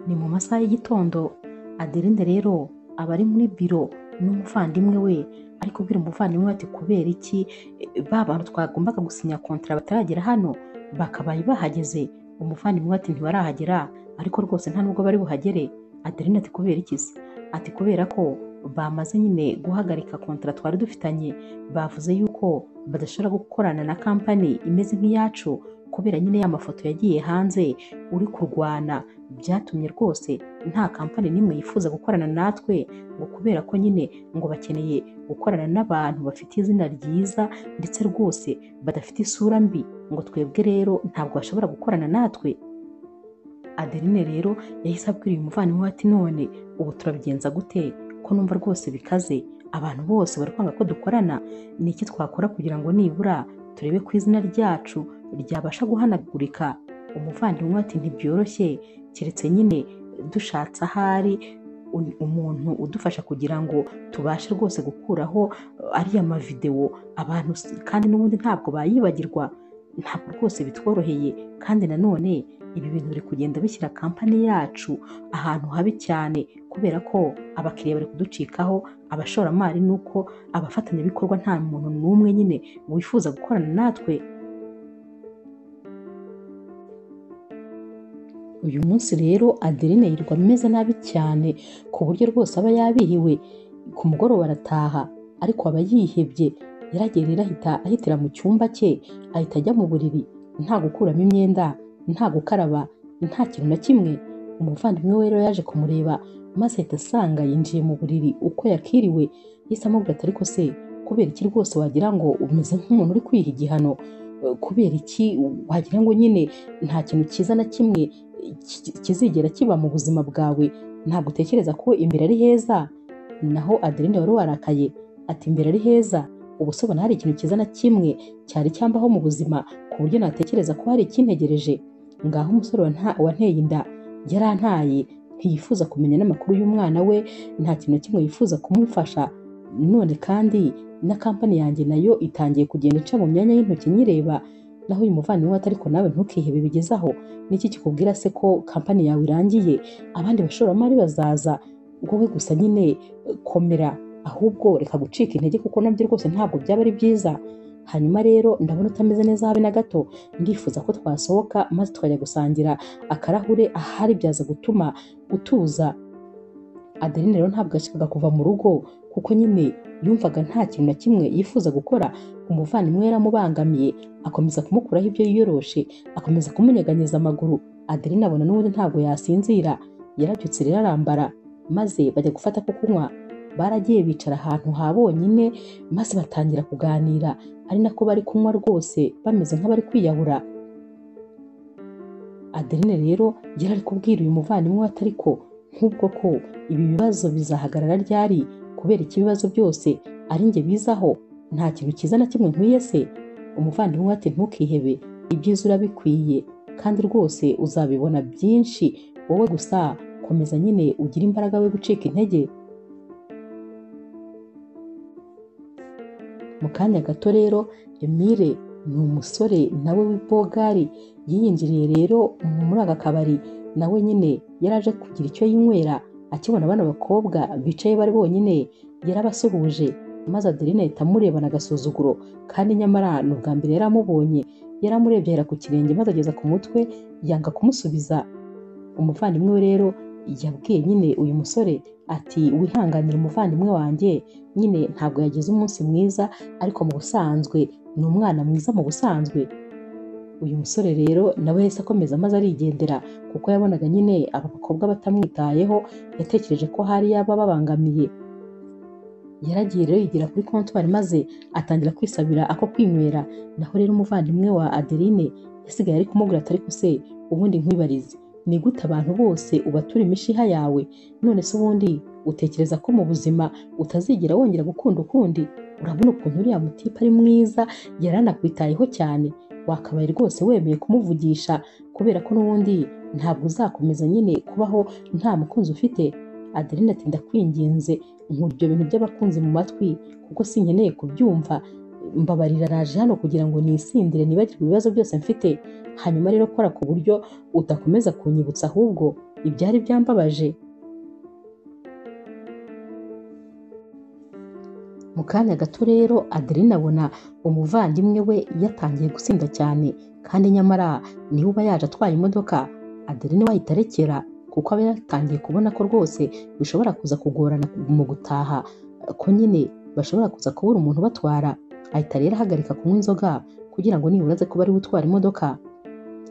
Ni mu masaha y'igitondo, Adeline rero aba ari muri biro n'umuvandimwe we, ari kubwira umuvandimwe we ati kubera iki ba bantu twagombaga gusinya kontara bataragera hano bakabaye bahageze. Umuvandimwe we ati ntibarahagera ariko rwose nta nubwo bari buhagere. Adeline ati kubera iki se? Ati kubera ko bamaze nyine guhagarika kontara twari dufitanye, bavuze yuko badashobora gukorana na kampani imeze nk'iyacu kubera nyine ya mafoto yagiye hanze uri kurwana, byatumye rwose nta kampani n'imwe yifuza gukorana natwe, ngo kubera ko nyine ngo bakeneye gukorana n'abantu bafite izina ryiza ndetse rwose badafite isura mbi, ngo twebwe rero ntabwo bashobora gukorana natwe. Adeline rero yahise abwira uyu muvandimwe we ati none ubu turabigenza gute ko numva rwose bikaze, abantu bose bari kwanga ko dukorana, ni iki twakora kugira ngo nibura turebe ko izina ryacu ryabasha guhanagurika? Umuvandimwe ati ntibyoroshye keretse nyine dushatse ahari umuntu udufasha kugira ngo tubashe rwose gukuraho ariya mavidewo abantu, kandi n'ubundi ntabwo bayibagirwa, ntabwo rwose bitworoheye, kandi nanone ibi bintu biri kugenda bishyira kampani yacu ahantu habi cyane kubera ko abakiriya bari kuducikaho, abashoramari nuko abafatanyabikorwa nta muntu n'umwe nyine wifuza gukorana natwe. Uyu munsi rero Adeline yirirwa ameze nabi cyane ku buryo rwose aba yabihiwe, ku mugoroba arataha ariko aba yihebye. Yaragiye rero ahitira mu cyumba cye, ahita ajya mu buriri, nta gukuramo imyenda, nta gukaraba, nta kintu na kimwe. Umuvandimwe we rero yaje kumureba maze ahita asanga yinjiye mu buriri uko yakiriwe, yahise amubwira ati ariko se kubera iki rwose wagira ngo umeze nk'umuntu uri kwiha igihano, kubera iki wagira ngo nyine nta kintu cyiza na kimwe kizigera kiba mu buzima bwawe, ntabwo utekereza ko imbere ari heza? Naho Adeline wari warakaye ati imbere ari heza? Ubu se ubona hari ikintu cyiza na kimwe cyari cyambaho mu buzima ku buryo natekereza ko hari ikintegereje? Ngaho umusore wanteye inda yarantaye, ntiyifuza kumenya n'amakuru y'umwana we, nta kintu na kimwe yifuza kumufasha, none kandi na kampani yanjye nayo itangiye kugenda ica mu myanya y'intoki nyireba. Naho uyu muvandimwe we ati ariko nawe ntukihebe bigezaho, niki kikubwira se ko kampani yawe irangiye? Abandi bashoramari bazaza, wowe gusa nyine komera, ahubwo reka gucika intege kuko nabyo rwose ntabwo byaba ari byiza. Hanyuma rero ndabona utameze neza habe na gato, ndifuza ko twasohoka maze tukajya gusangira akarahure, ahari byaza gutuma utuza. Adeline rero ntabwo yashakaga kuva mu rugo kuko nyine yumvaga nta kintu na kimwe yifuza gukora. Umuvandimwe we yaramubangamiye, akomeza kumukuraho ibyo yiyoroshe, akomeza kumunyeganyeza amaguru. Adeline abona n'ubundi ntabwo yasinzira, yarabyutse rero arambara maze bajya gufata ko kunywa. Baragiye bicara ahantu ha bonyine maze batangira kuganira, ari nako bari kunywa rwose bameze nk'abari kwiyahura. Adeline rero yari ari kubwira uyu muvandimwe we ati ariko nk'ubwo ko ibi bibazo bizahagarara ryari? Kubera iki ibibazo byose ari njye bizaho? Nta kintu cyiza na kimwe nkwiye se? Umuvandimwe we ati ntukihebe, ibyiza urabikwiye kandi rwose uzabibona byinshi, wowe gusa komeza nyine ugire imbaraga we gucika intege. Mu kanya gato rero Emile ni umusore nawe w'ibogari, yiyinjiriye rero muri aka kabari, nawe nyine yaraje kugira icyo yinywera. Akibona abana bakobwa bicaye bari bonyine yarabasuhuje, maze Adeline ahita amurebana agasuzuguro, kandi nyamara ni ubwa mbere yaramubonye. Yaramurebye ahera ku kirenge maze ageza ku mutwe, yanga kumusubiza. Umuvandimwe we rero yabwiye nyine uyu musore ati wihanganire umuvandimwe wanjye, nyine ntabwo yagize umunsi mwiza ariko mu busanzwe ni umwana mwiza mu busanzwe. Uyu musore rero nawe yahise akomeza maze arigendera kuko yabonaga nyine aba bakobwa batamwitayeho, yatekereje ko hari yaba babangamiye. Yaragiye rero yigira kuri kontwari maze atangira kwisabira ako kwinywera. Naho rero umuvandimwe wa Adeline yasigaye ari kumubwira ati ariko se ubundi nkwibarize, ni gute abantu bose ubatura imishiha yawe? None se ubundi utekereza ko mu buzima utazigera wongera gukunda ukundi? Urabona ukuntu uriya mutipe ari mwiza, yaranakwitayeho cyane, wakabaye rwose wemeye kumuvugisha kubera ko n'ubundi ntabwo uzakomeza nyine kubaho nta mukunzi ufite. Adeline ati ndakwinginze nkura ibyo bintu by'abakunzi mu matwi kuko sinkeneye kubyumva, mbabarira naje hano kugira ngo nisindire nibagirwe ibibazo byose mfite. Hanyuma rero kora ku buryo udakomeza kunyibutsa, ahubwo ibyari byambabaje. Mu kanya gato rero Adeline abona umuvandimwe we yatangiye gusinda cyane, kandi nyamara niwe uba yaje atwaye imodoka. Adeline we ahita arekera kuko aba yatangiye kubona ko rwose bishobora kuza kugorana mu gutaha, ko nyine bashobora kuza kubura umuntu batwara. Ahita rero ahagarika kunywa inzoga kugira ngo nibura aze kuba ari we utwara imodoka.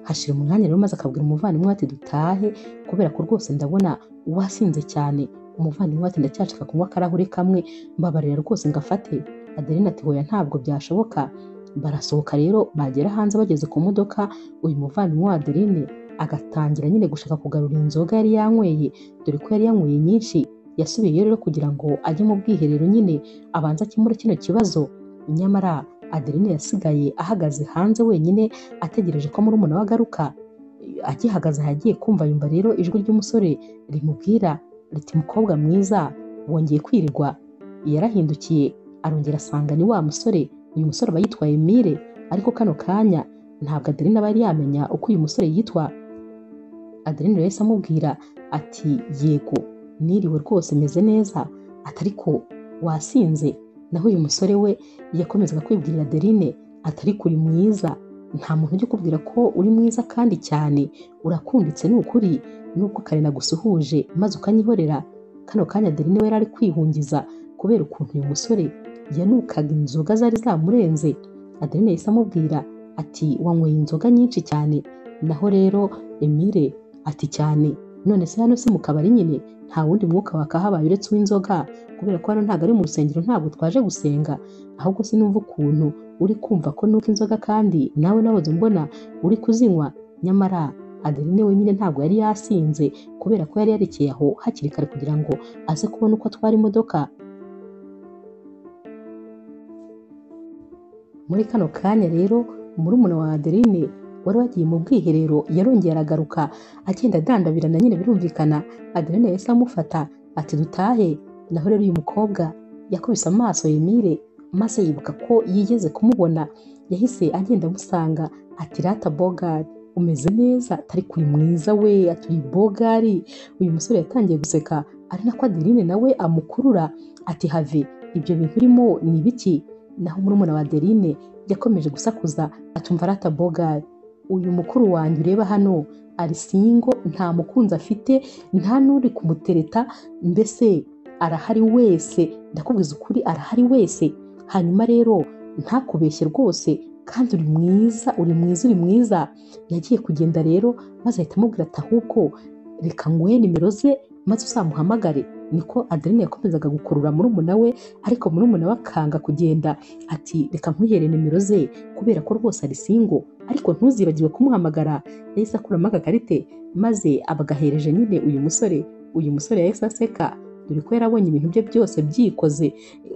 Hashira umwanya rero maze akabwira umuvandimwe ati dutahe kubera ko rwose ndabona wasinze cyane. Umuvandimwe ati ndacyashaka kunywa akarahuri kamwe, mbabarira rwose ngafate. Adeline ati hoya ntabwo byashoboka. Barasohoka rero, bagera hanze bageze ku modoka, uyu muvandimwe wa Adeline agatangira nyine gushaka kugarura inzoga yari yanyweye, dore ko yari yanyweye nyinshi. Yasubiyeyo rero kugira ngo ajye mu bwiherero nyine abanze akemure kino kibazo. Nyamara Adeline yasigaye ahagaze hanze wenyine ategereje ko murumuna we agaruka. Agihagaze yagiye kumva yumva rero ijwi ry'umusore rimubwira riti mukobwa mwiza wongeye kwirirwa. Yarahindukiye arongera asanga ni wa musore. Uyu musore aba yitwa Emile, ariko kano kanya ntabwo Adeline aba yari yamenya uko uyu musore yitwa. Adeline rero yahise amubwira ati yego niriwe rwose meze neza, atariko wasinze. Naho uyu musore we yakomezaga kwibwirira Adeline atari kuri mwiza, nta muntu ujya ukubwira ko uri mwiza kandi cyane urakunditse ni ukuri, nubwo kare nagusuhuje maze ukanyihorera. Kano kanya Adeline we yari ari kwihungiza kubera ukuntu uyu musore yanukaga inzoga zari zamurenze. Adeline yahise amubwira ati wanyweye inzoga nyinshi cyane. Naho rero Emile ati cyane, none se hano si mu kabari nyine, nta wundi mwuka wakahabaye uretse uw'inzoga, kubera ko hano ntabwo ari mu rusengero, ntabwo twaje gusenga. Ahubwo sinumva ukuntu uri kumva ko nuka inzoga kandi nawe nahoze mbona uri kuzinywa. Nyamara Adeline wenyine ntabwo yari yasinze kubera ko yari yarekeye aho hakiri kare kugira ngo aze kubona uko atwara imodoka. Muri kano kanya rero murumuna wa Adeline wari wagiye mu bwiherero yarongeye aragaruka agenda adandabirana nyine birumvikana. Adeline yahise amufata ati dutahe. Naho rero uyu mukobwa yakubise amaso Emile maze yibuka ko yigeze kumubona. Yahise agenda amusanga ati rata Bogari umeze neza, atari kuri mwiza we, aturi Bogari. Uyu musore yatangiye guseka ari nako Adeline nawe amukurura ati have ibyo bintu urimo ni ibiki. Naho murumuna wa Adeline yakomeje gusakuza atumva rata Bogari, uyu mukuru wanjye ureba hano ari singo, nta mukunzi afite, nta n'uri kumutereta, mbese arahari wese, ndakubwiza ukuri arahari wese. Hanyuma rero ntakubeshye rwose kandi uri mwiza, uri mwiza, uri mwiza. Yagiye kugenda rero maze ahita amubwira ati ahubwo reka nguhe nimero ze maze uzamuhamagare. Niko Adeline yakomezaga gukurura murumuna we, ariko murumuna we akanga kugenda ati reka nkwihere nimero ze kubera ko rwose ari singo, ariko ntuzibagirwe kumuhamagara. Yahise akuramo agakarite maze abagahereje nyine uyu musore. Uyu musore yahise aseka dore ko yarabonye ibintu bye byose byikoze,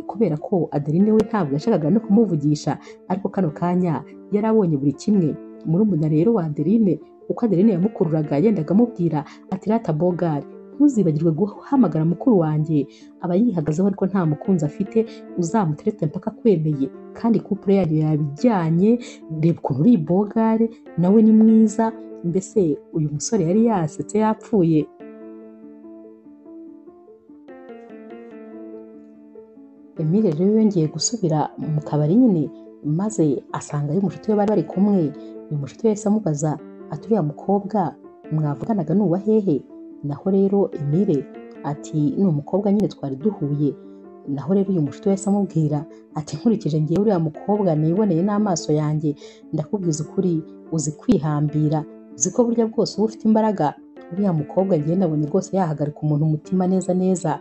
kubera ko Adeline we ntabwo yashakaga no kumuvugisha, ariko kano kanya yarabonye buri kimwe. Murumuna rero wa Adeline uko Adeline yamukururaga yendaga amubwira ati rata Bogari ntuzibagirwe guhamagara mukuru wanjye, aba yihagazeho ariko nta mukunzi afite, uzamuterete mpaka kwemeye kandi couple yanyu yabijyanye. Reba ukuntu uri Bogari, nawe ni mwiza. Mbese uyu musore yari yasetse yapfuye. Emile rero yongeye gusubira mu kabari nyine maze asanga uyu mushuti we bari bari kumwe. Uyu mushuti we yahise amubaza ati uriya mukobwa mwavuganaga ni uwa hehe? Naho rero Emile ati ni umukobwa nyine twari duhuye. Naho rero uyu mushuti we yahise amubwira ati nkurikije ngewe uriya mukobwa niboneye n'amaso yanjye, ndakubwiza ukuri uzi kwihambira, uzi ko burya bwose uba ufite imbaraga. Uriya mukobwa ngewe nabonye rwose yahagarika umuntu umutima neza neza.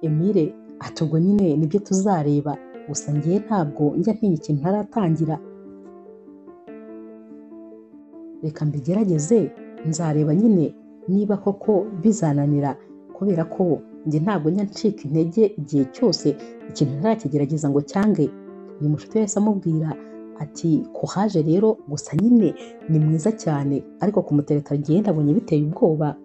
Emile ati ubwo nyine nibyo tuzareba, gusa ngewe ntabwo njya ntinya ikintu ntaratangira, reka mbigerageze nzareba nyine niba koko bizananira, kubera ko njye ntabwo njya ncika intege igihe cyose ikintu ntarakigerageza ngo cyange. Uyu mushuti wese amubwira ati courage rero, gusa nyine ni mwiza cyane, ariko kumutereta ngewe ndabonye biteye ubwoba.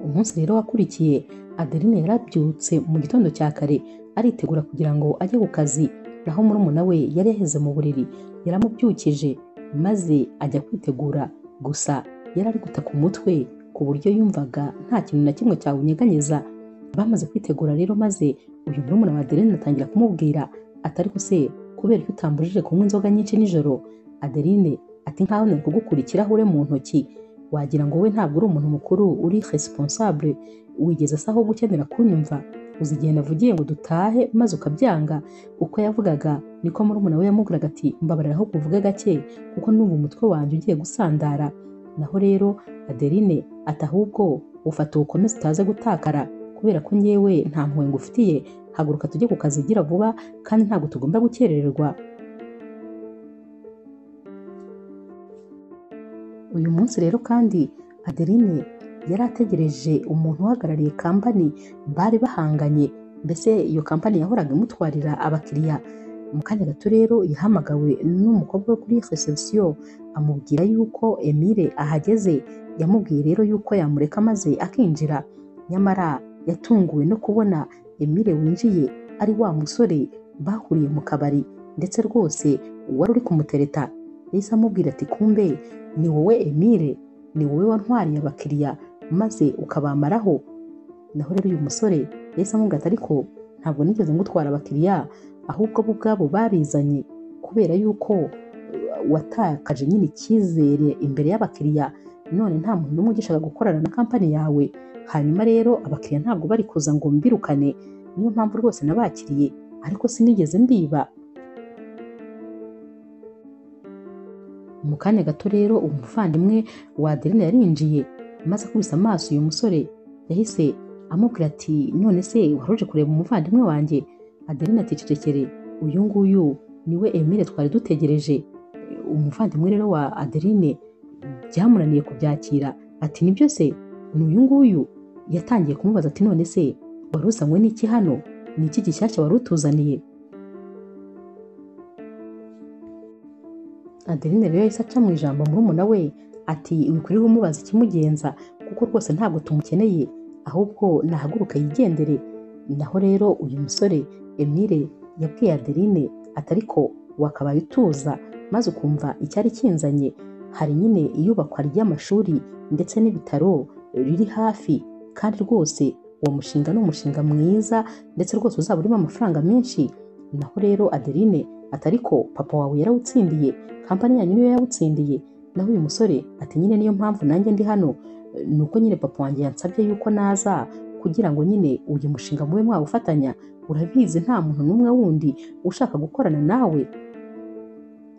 Umunsi rero wakurikiye Adeline yarabyutse mu gitondo cya kare aritegura kugira ngo ajye ku kazi. Naho murumuna we yari yaheze mu buriri yaramubyukije maze ajya kwitegura gusa yari ari gutaka umutwe ku buryo yumvaga nta kintu na kimwe cyawunyeganyeza. Bamaze kwitegura rero maze uyu murumuna wa Adeline atangira kumubwira ati ariko se kubera ko utambujije kunywa inzoga nyinshi nijoro? Adeline ati nkaho nari kugukura ikirahure mu ntoki, wagira ngo we ntabwo uri umuntu mukuru uri responsable, wigeze se aho gukenera kunyumva? Uzi igihe navugiye ngo dutahe maze ukabyanga? Uko yavugaga niko murumuna we yamubwiraga ati mbabarira aho kuvuga gake kuko numva umutwe wanjye ugiye gusandara. Naho rero Adeline ati ahubwo ufata ukomeze utaze gutakara kubera ko ngewe nta mpuhwe ngufitiye, haguruka tujye ku kazi gira vuba kandi ntabwo tugomba gukerererwa. Uyu munsi rero kandi Adeline yari ategereje umuntu uhagarariye kampani bari bahanganye, mbese iyo kampani yahoraga imutwarira abakiriya. Mu kanya gato rero yahamagawe n'umukobwa wo kuri reception amubwira yuko Emile ahageze. Yamubwiye rero yuko yamureka maze akinjira, nyamara yatunguwe no kubona Emile winjiye ari wa musore bahuriye mu kabari, ndetse rwose wari uri kumutereta. Yahise amubwira ati kumbe ni wowe Emile, ni wowe wantwariye abakiriya maze ukabamaraho? Naho rero uyu musore yahise amubwira ati ariko ntabwo nigeze ngutwara abakiriya, ahubwo bo ubwabo barizanye kubera yuko watakaje nyine icyizere imbere y'abakiriya, none nta muntu n'umwe ugishaka gukorana na kampani yawe. Hanyuma rero abakiriya ntabwo bari kuza ngo mbirukane, niyo mpamvu rwose nabakiriye, ariko sinigeze mbiba. Mu kanya gato rero umuvandimwe wa Adeline yarinjiye, maze akubise amaso uyu musore yahise amubwira ati none se waruje kureba umuvandimwe wanjye? Adeline ati cecekere, uyu nguyu niwe Emile twari dutegereje. Umuvandimwe rero wa Adeline byamunaniye kubyakira, ati nibyo se ni uyu nguyu? Yatangiye kumubaza ati none se wari uzanywe n'iki hano? Ni iki gishyashya wari utuzaniye? Adeline rero yahise aca mu ijambo murumuna we ati wikwiriye umubaza ikimugenza kuko rwose ntabwo tumukeneye, ahubwo nahaguruka yigendere. Naho rero uyu musore Emile yabwiye Adeline ati ariko wakabaye utuza maze ukumva icyari kinzanye. Hari nyine iyubakwa ry'amashuri ndetse n'ibitaro riri hafi, kandi rwose uwo mushinga ni umushinga mwiza ndetse rwose uzaba urimo amafaranga menshi. Naho rero Adeline ati ariko papa wawe yarawutsindiye, kampani yanyu niyo yawutsindiye? Naho uyu musore ati nyine niyo mpamvu nanjye ndi hano, nuko nyine papa wanjye yansabye yuko naza kugira ngo nyine uyu mushinga mube mwawufatanya. Urabizi nta muntu n'umwe wundi ushaka gukorana nawe.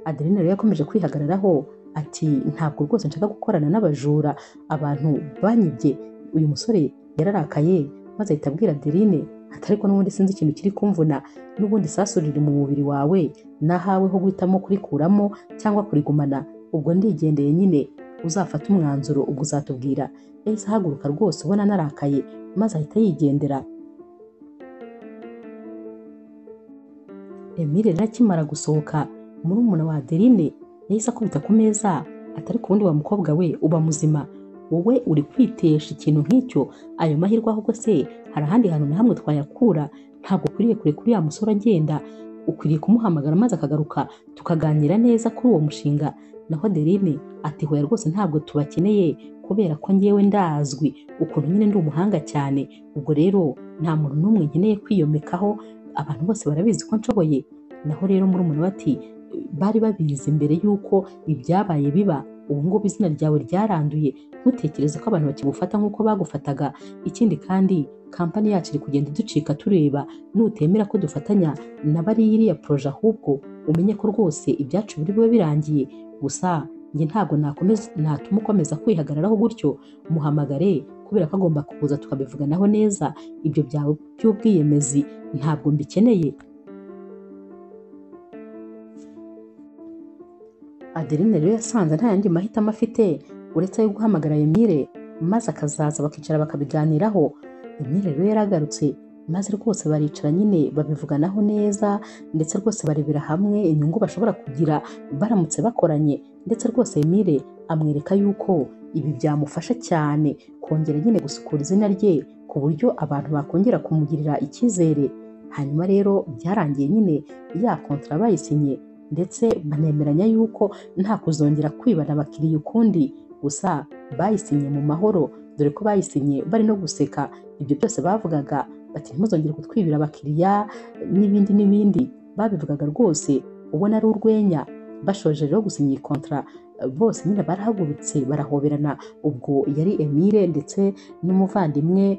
Adeline rero yakomeje kwihagararaho ati ntabwo rwose nshaka gukorana n'abajura, abantu banyibye. Uyu musore yararakaye maze ahita abwira Adeline ati ariko n'ubundi sinzi ikintu kiri kumvuna, n'ubundi isasu riri mu mubiri wawe, nahawe ho guhitamo kurikuramo cyangwa kurigumana. Ubwo ndigendeye nyine, uzafata umwanzuro ubwo uzatubwira. Yahise ahaguruka rwose ubona narakaye maze ahita yigendera. Emile rero akimara gusohoka, murumuna wa Adeline yahise akubita ku meza ati ariko ubundi wa mukobwa we uba muzima? Wowe uri kwitesha ikintu nk'icyo? Ayo mahirwe ahubwo se hari ahandi hantu na hamwe twayakura? Ntabwo ukwiriye kure kuri ya musore agenda, ukwiriye kumuhamagara maze akagaruka tukaganira neza kuri uwo mushinga. Naho Adeline ati hoya rwose ntabwo tubakeneye kubera ko ngewe ndazwi ukuntu nyine ndi umuhanga cyane, ubwo rero nta muntu n'umwe nkeneye kwiyomekaho, abantu bose barabizi ko nshoboye. Naho rero murumuna we ati bari babizi mbere yuko ibyabaye biba, ubu ngubu izina ryawe ryaranduye, ntutekereze ko abantu bakigufata nk'uko bagufataga. Ikindi kandi kampani yacu iri kugenda iducika tureba, nutemera ko dufatanya na bari iriya proje ahubwo umenye ko rwose ibyacu biri bube birangiye. Gusa njye ntabwo natuma ukomeza kwihagararaho gutyo, muhamagare kubera ko agomba kuza tukabivuganaho neza. Ibyo byawe by'ubwiyemezi ntabwo mbikeneye. Adeline rero yasanze nta yandi mahitamo afite uretse ayo guhamagara Emile maze akazaza bakicara bakabiganiraho. Emile rero yaragarutse maze rwose baricara nyine babivuganaho neza, ndetse rwose barebera hamwe inyungu bashobora kugira baramutse bakoranye. Ndetse rwose Emile amwereka yuko ibi byamufasha cyane kongera nyine gusukura izina rye ku buryo abantu bakongera kumugirira icyizere. Hanyuma rero byarangiye nyine ya kontra bayisinye, ndetse banemeranya yuko nta kuzongera kwibana abakiriya ukundi, gusa bayisinye mu mahoro, dore ko bayisinye bari no guseka. Ibyo byose bavugaga bati ntimuzongere kutwibira abakiriya n'ibindi n'ibindi, babivugaga rwose ubona ari urwenya. Bashoje rero gusinya iyi contrat, bose nyine barahagurutse barahoberana. Ubwo yari Emile ndetse n'umuvandimwe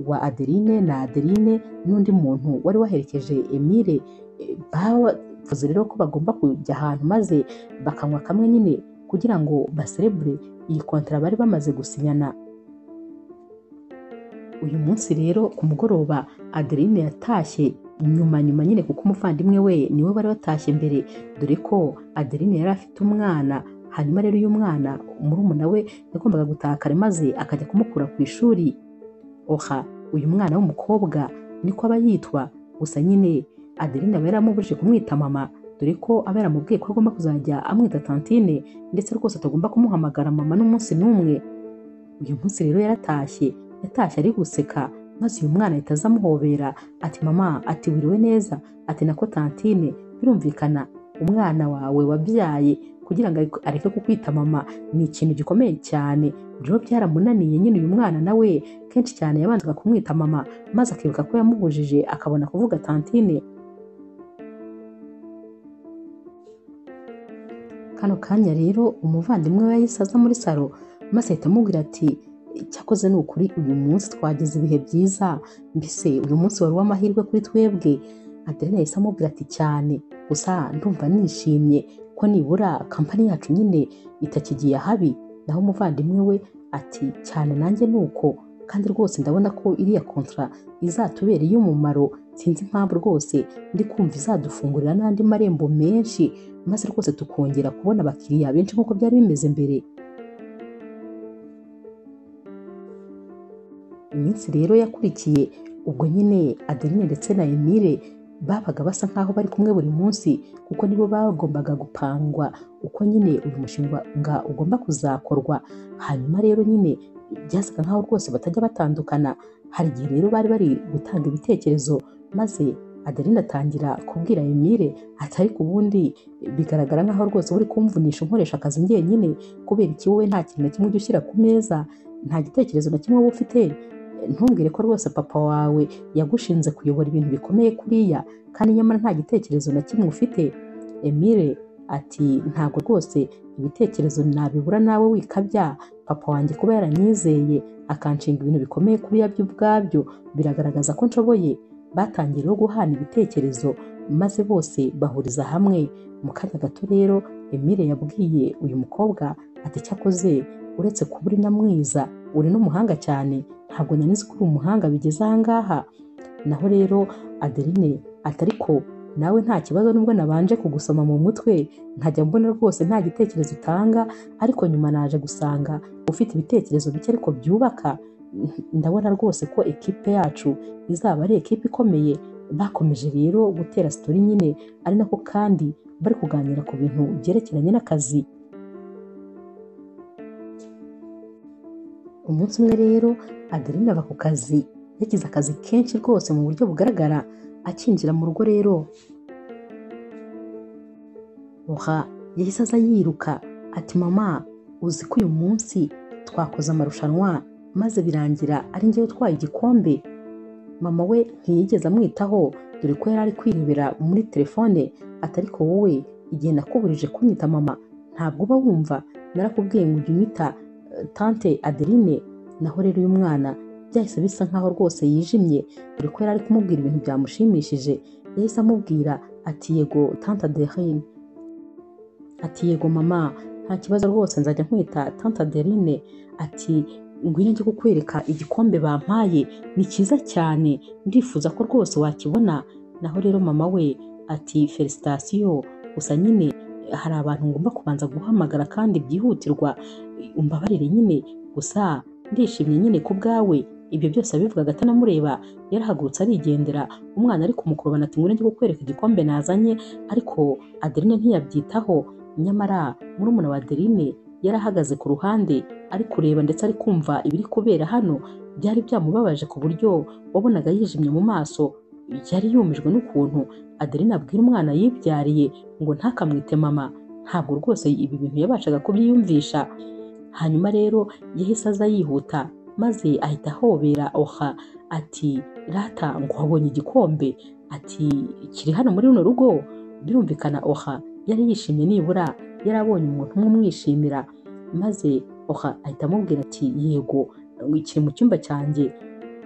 wa Adeline na Adeline n'undi muntu wari waherekeje Emile. Bavuze rero ko bagomba kujya ahantu maze bakanywa kamwe nyine kugira ngo baserebure iyi contrat bari bamaze gusinyana. Uyu munsi rero ku mugoroba Adeline yatashye nyuma nyine, kuko umuvandimwe we niwe wari watashye mbere, dore ko Adeline yari afite umwana. Hanyuma rero uyu mwana murumuna we yagombaga gutaha kare maze akajya kumukura ku ishuri. Oha, uyu mwana w'umukobwa niko aba yitwa, gusa nyine Adeline aba yaramubujije kumwita mama, dore ko aba yaramubwiye ko agomba kuzajya amwita tantine, ndetse rwose atagomba kumuhamagara mama n'umunsi n'umwe. Uyu munsi rero yatashye ari guseka, maze uyu mwana ahita aza amuhobera ati mama, ati wiriwe neza, ati nako tantine. Birumvikana umwana wawe wabyaye kugira ngo areke kukwita mama ni ikintu gikomeye cyane. Rero byaramunaniye nyine uyu mwana nawe kenshi cyane yabanzaga kumwita mama, maze akibuka ko yamubujije akabona kuvuga tantine. Kano kanya rero umuvandimwe we yahise aza muri salo, maze ahita amubwira ati cyakoze ni ukuri uyu munsi twagize ibihe byiza, mbese uyu munsi wari uw'amahirwe kuri twebwe. Adeline yahise amubwira ati cyane, gusa ndumva nishimye ko nibura kampani yacu nyine itakigiye habi. Naho umuvandimwe we ati cyane nanjye nuko, kandi rwose ndabona ko iriya contrat izatubereye umumaro. Sinzi impamvu rwose ndi kumva izadufungurira n'andi marembo menshi, maze rwose tukongera kubona abakiriya benshi nk'uko byari bimeze mbere. Iminsi rero yakurikiye ubwo nyine Adeline ndetse na Emile babaga basa nkaho bari kumwe buri munsi, kuko nibo bagombaga gupangwa uko nyine uyu mushinga ugomba kuzakorwa. Hanyuma rero nyine byasaga nkaho rwose batajya batandukana. Hari igihe rero bari gutanga ibitekerezo, maze Adeline atangira kubwira Emile ati ariko ubundi bigaragara nkaho rwose uri kumvunisha unkoresha akazi njyenyine, kubera iki wowe nta kintu na kimwe ujya ushyira ku meza, nta gitekerezo na kimwe wowe ufite? Ntumbwire ko rwose papa wawe yagushinze kuyobora ibintu bikomeye kuriya, kandi nyamara nta gitekerezo na kimwe ufite. Emile ati ntabwo rwose ibitekerezo nabibura, nawe wikabya. Papa wanjye kuba yaranyizeye akanshinga ibintu bikomeye kuriya byo ubwabyo biragaragaza ko nshoboye. Batangiye rero guhana ibitekerezo, maze bose bahuriza hamwe. Mu kanya gato rero Emile yabwiye uyu mukobwa ati cyakoze uretse kuba uri na mwiza, uri n'umuhanga cyane, ntabwo nanizi ko uri umuhanga bigeze aha ngaha. Naho rero Adeline ati ariko nawe nta kibazo, nubwo nabanje kugusoma mu mutwe nkajya mbona rwose nta gitekerezo utanga, ariko nyuma naje gusanga ufite ibitekerezo bike ariko byubaka. Ndabona rwose ko ekipe yacu izaba ari ekipe ikomeye. Bakomeje rero gutera story nyine, ari nako kandi bari kuganira ku bintu byerekeranye n'akazi. Umunsi umwe rero Adeline ava ku kazi, yagize akazi kenshi rwose mu buryo bugaragara. Akinjira mu rugo rero yahise aza yiruka ati mama, uzi ko uyu munsi twakoze amarushanwa maze birangira ari njyewe utwaye igikombe? Mama we ntiyigeze amwitaho, dore ko yari ari kwirebera muri telefone. Ati ariko wowe igihe nakuburije kunyita mama ntabwo uba wumva, narakubwiye ngo ujye unyita tante Adeline. Naho rero uyu mwana byahise bisa nkaho rwose yijimye, dore ko yari ari kumubwira ibintu byamushimishije. Yahise amubwira ati yego tante Adeline, ati yego mama, nta kibazo rwose nzajya nkwita tante Adeline. Ati ngwino njye kukwereka igikombe bampaye, ni cyiza cyane, ndifuza ko rwose wakibona. Naho rero mama we ati felicitation, gusa nyine hari abantu ngomba kubanza guhamagara kandi byihutirwa, umbabarire nyine, gusa ndishimye nyine ku bwawe. Ibyo byose abivugaga atanamureba, yarahagurutse arigendera. Umwana ari kumukurubana ati ngwino njye kukwereka igikombe nazanye, ariko Adeline ntiyabyitaho. Nyamara murumuna wa Adeline yarahagaze ku ruhande ari kureba ndetse ari kumva ibiri kubera hano. Byari byamubabaje ku buryo wabonaga yijimye mu maso. Yari yumijwe n'ukuntu Adeline abwira umwana yibyariye ngo ntakamwite mama. Ntabwo rwose ibi bintu yabashaga kubyiyumvisha. hanyuma rero yahise aza yihuta maze ahita ahobera Oha ati rata ngo wabonye igikombe, ati kiri hano muri runo rugo. Birumvikana Oha yari yishimye nibura yarabonye umuntu umwe umwishimira, maze Oha ahita amubwira ati yego kiri mu cyumba cyanjye.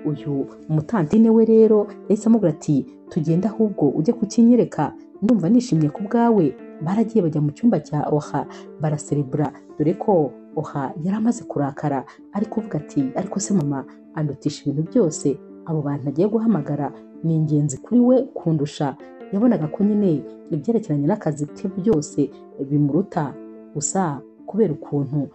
Uyu umutantine we rero yahise amubwira ati tugende ahubwo ujye kukinyereka, ndumva nishimye ku bwawe. Baragiye bajya mu cyumba cya Oha baraserebura, dore ko Oha yari amaze kurakara ari kuvuga ati ariko se mama andutisha ibintu byose, abo bantu agiye guhamagara ni ingenzi kuri we kundusha. Yabonaga ko nyine ibyerekeranye n'akazi ke byose bimuruta, gusa kubera ukuntu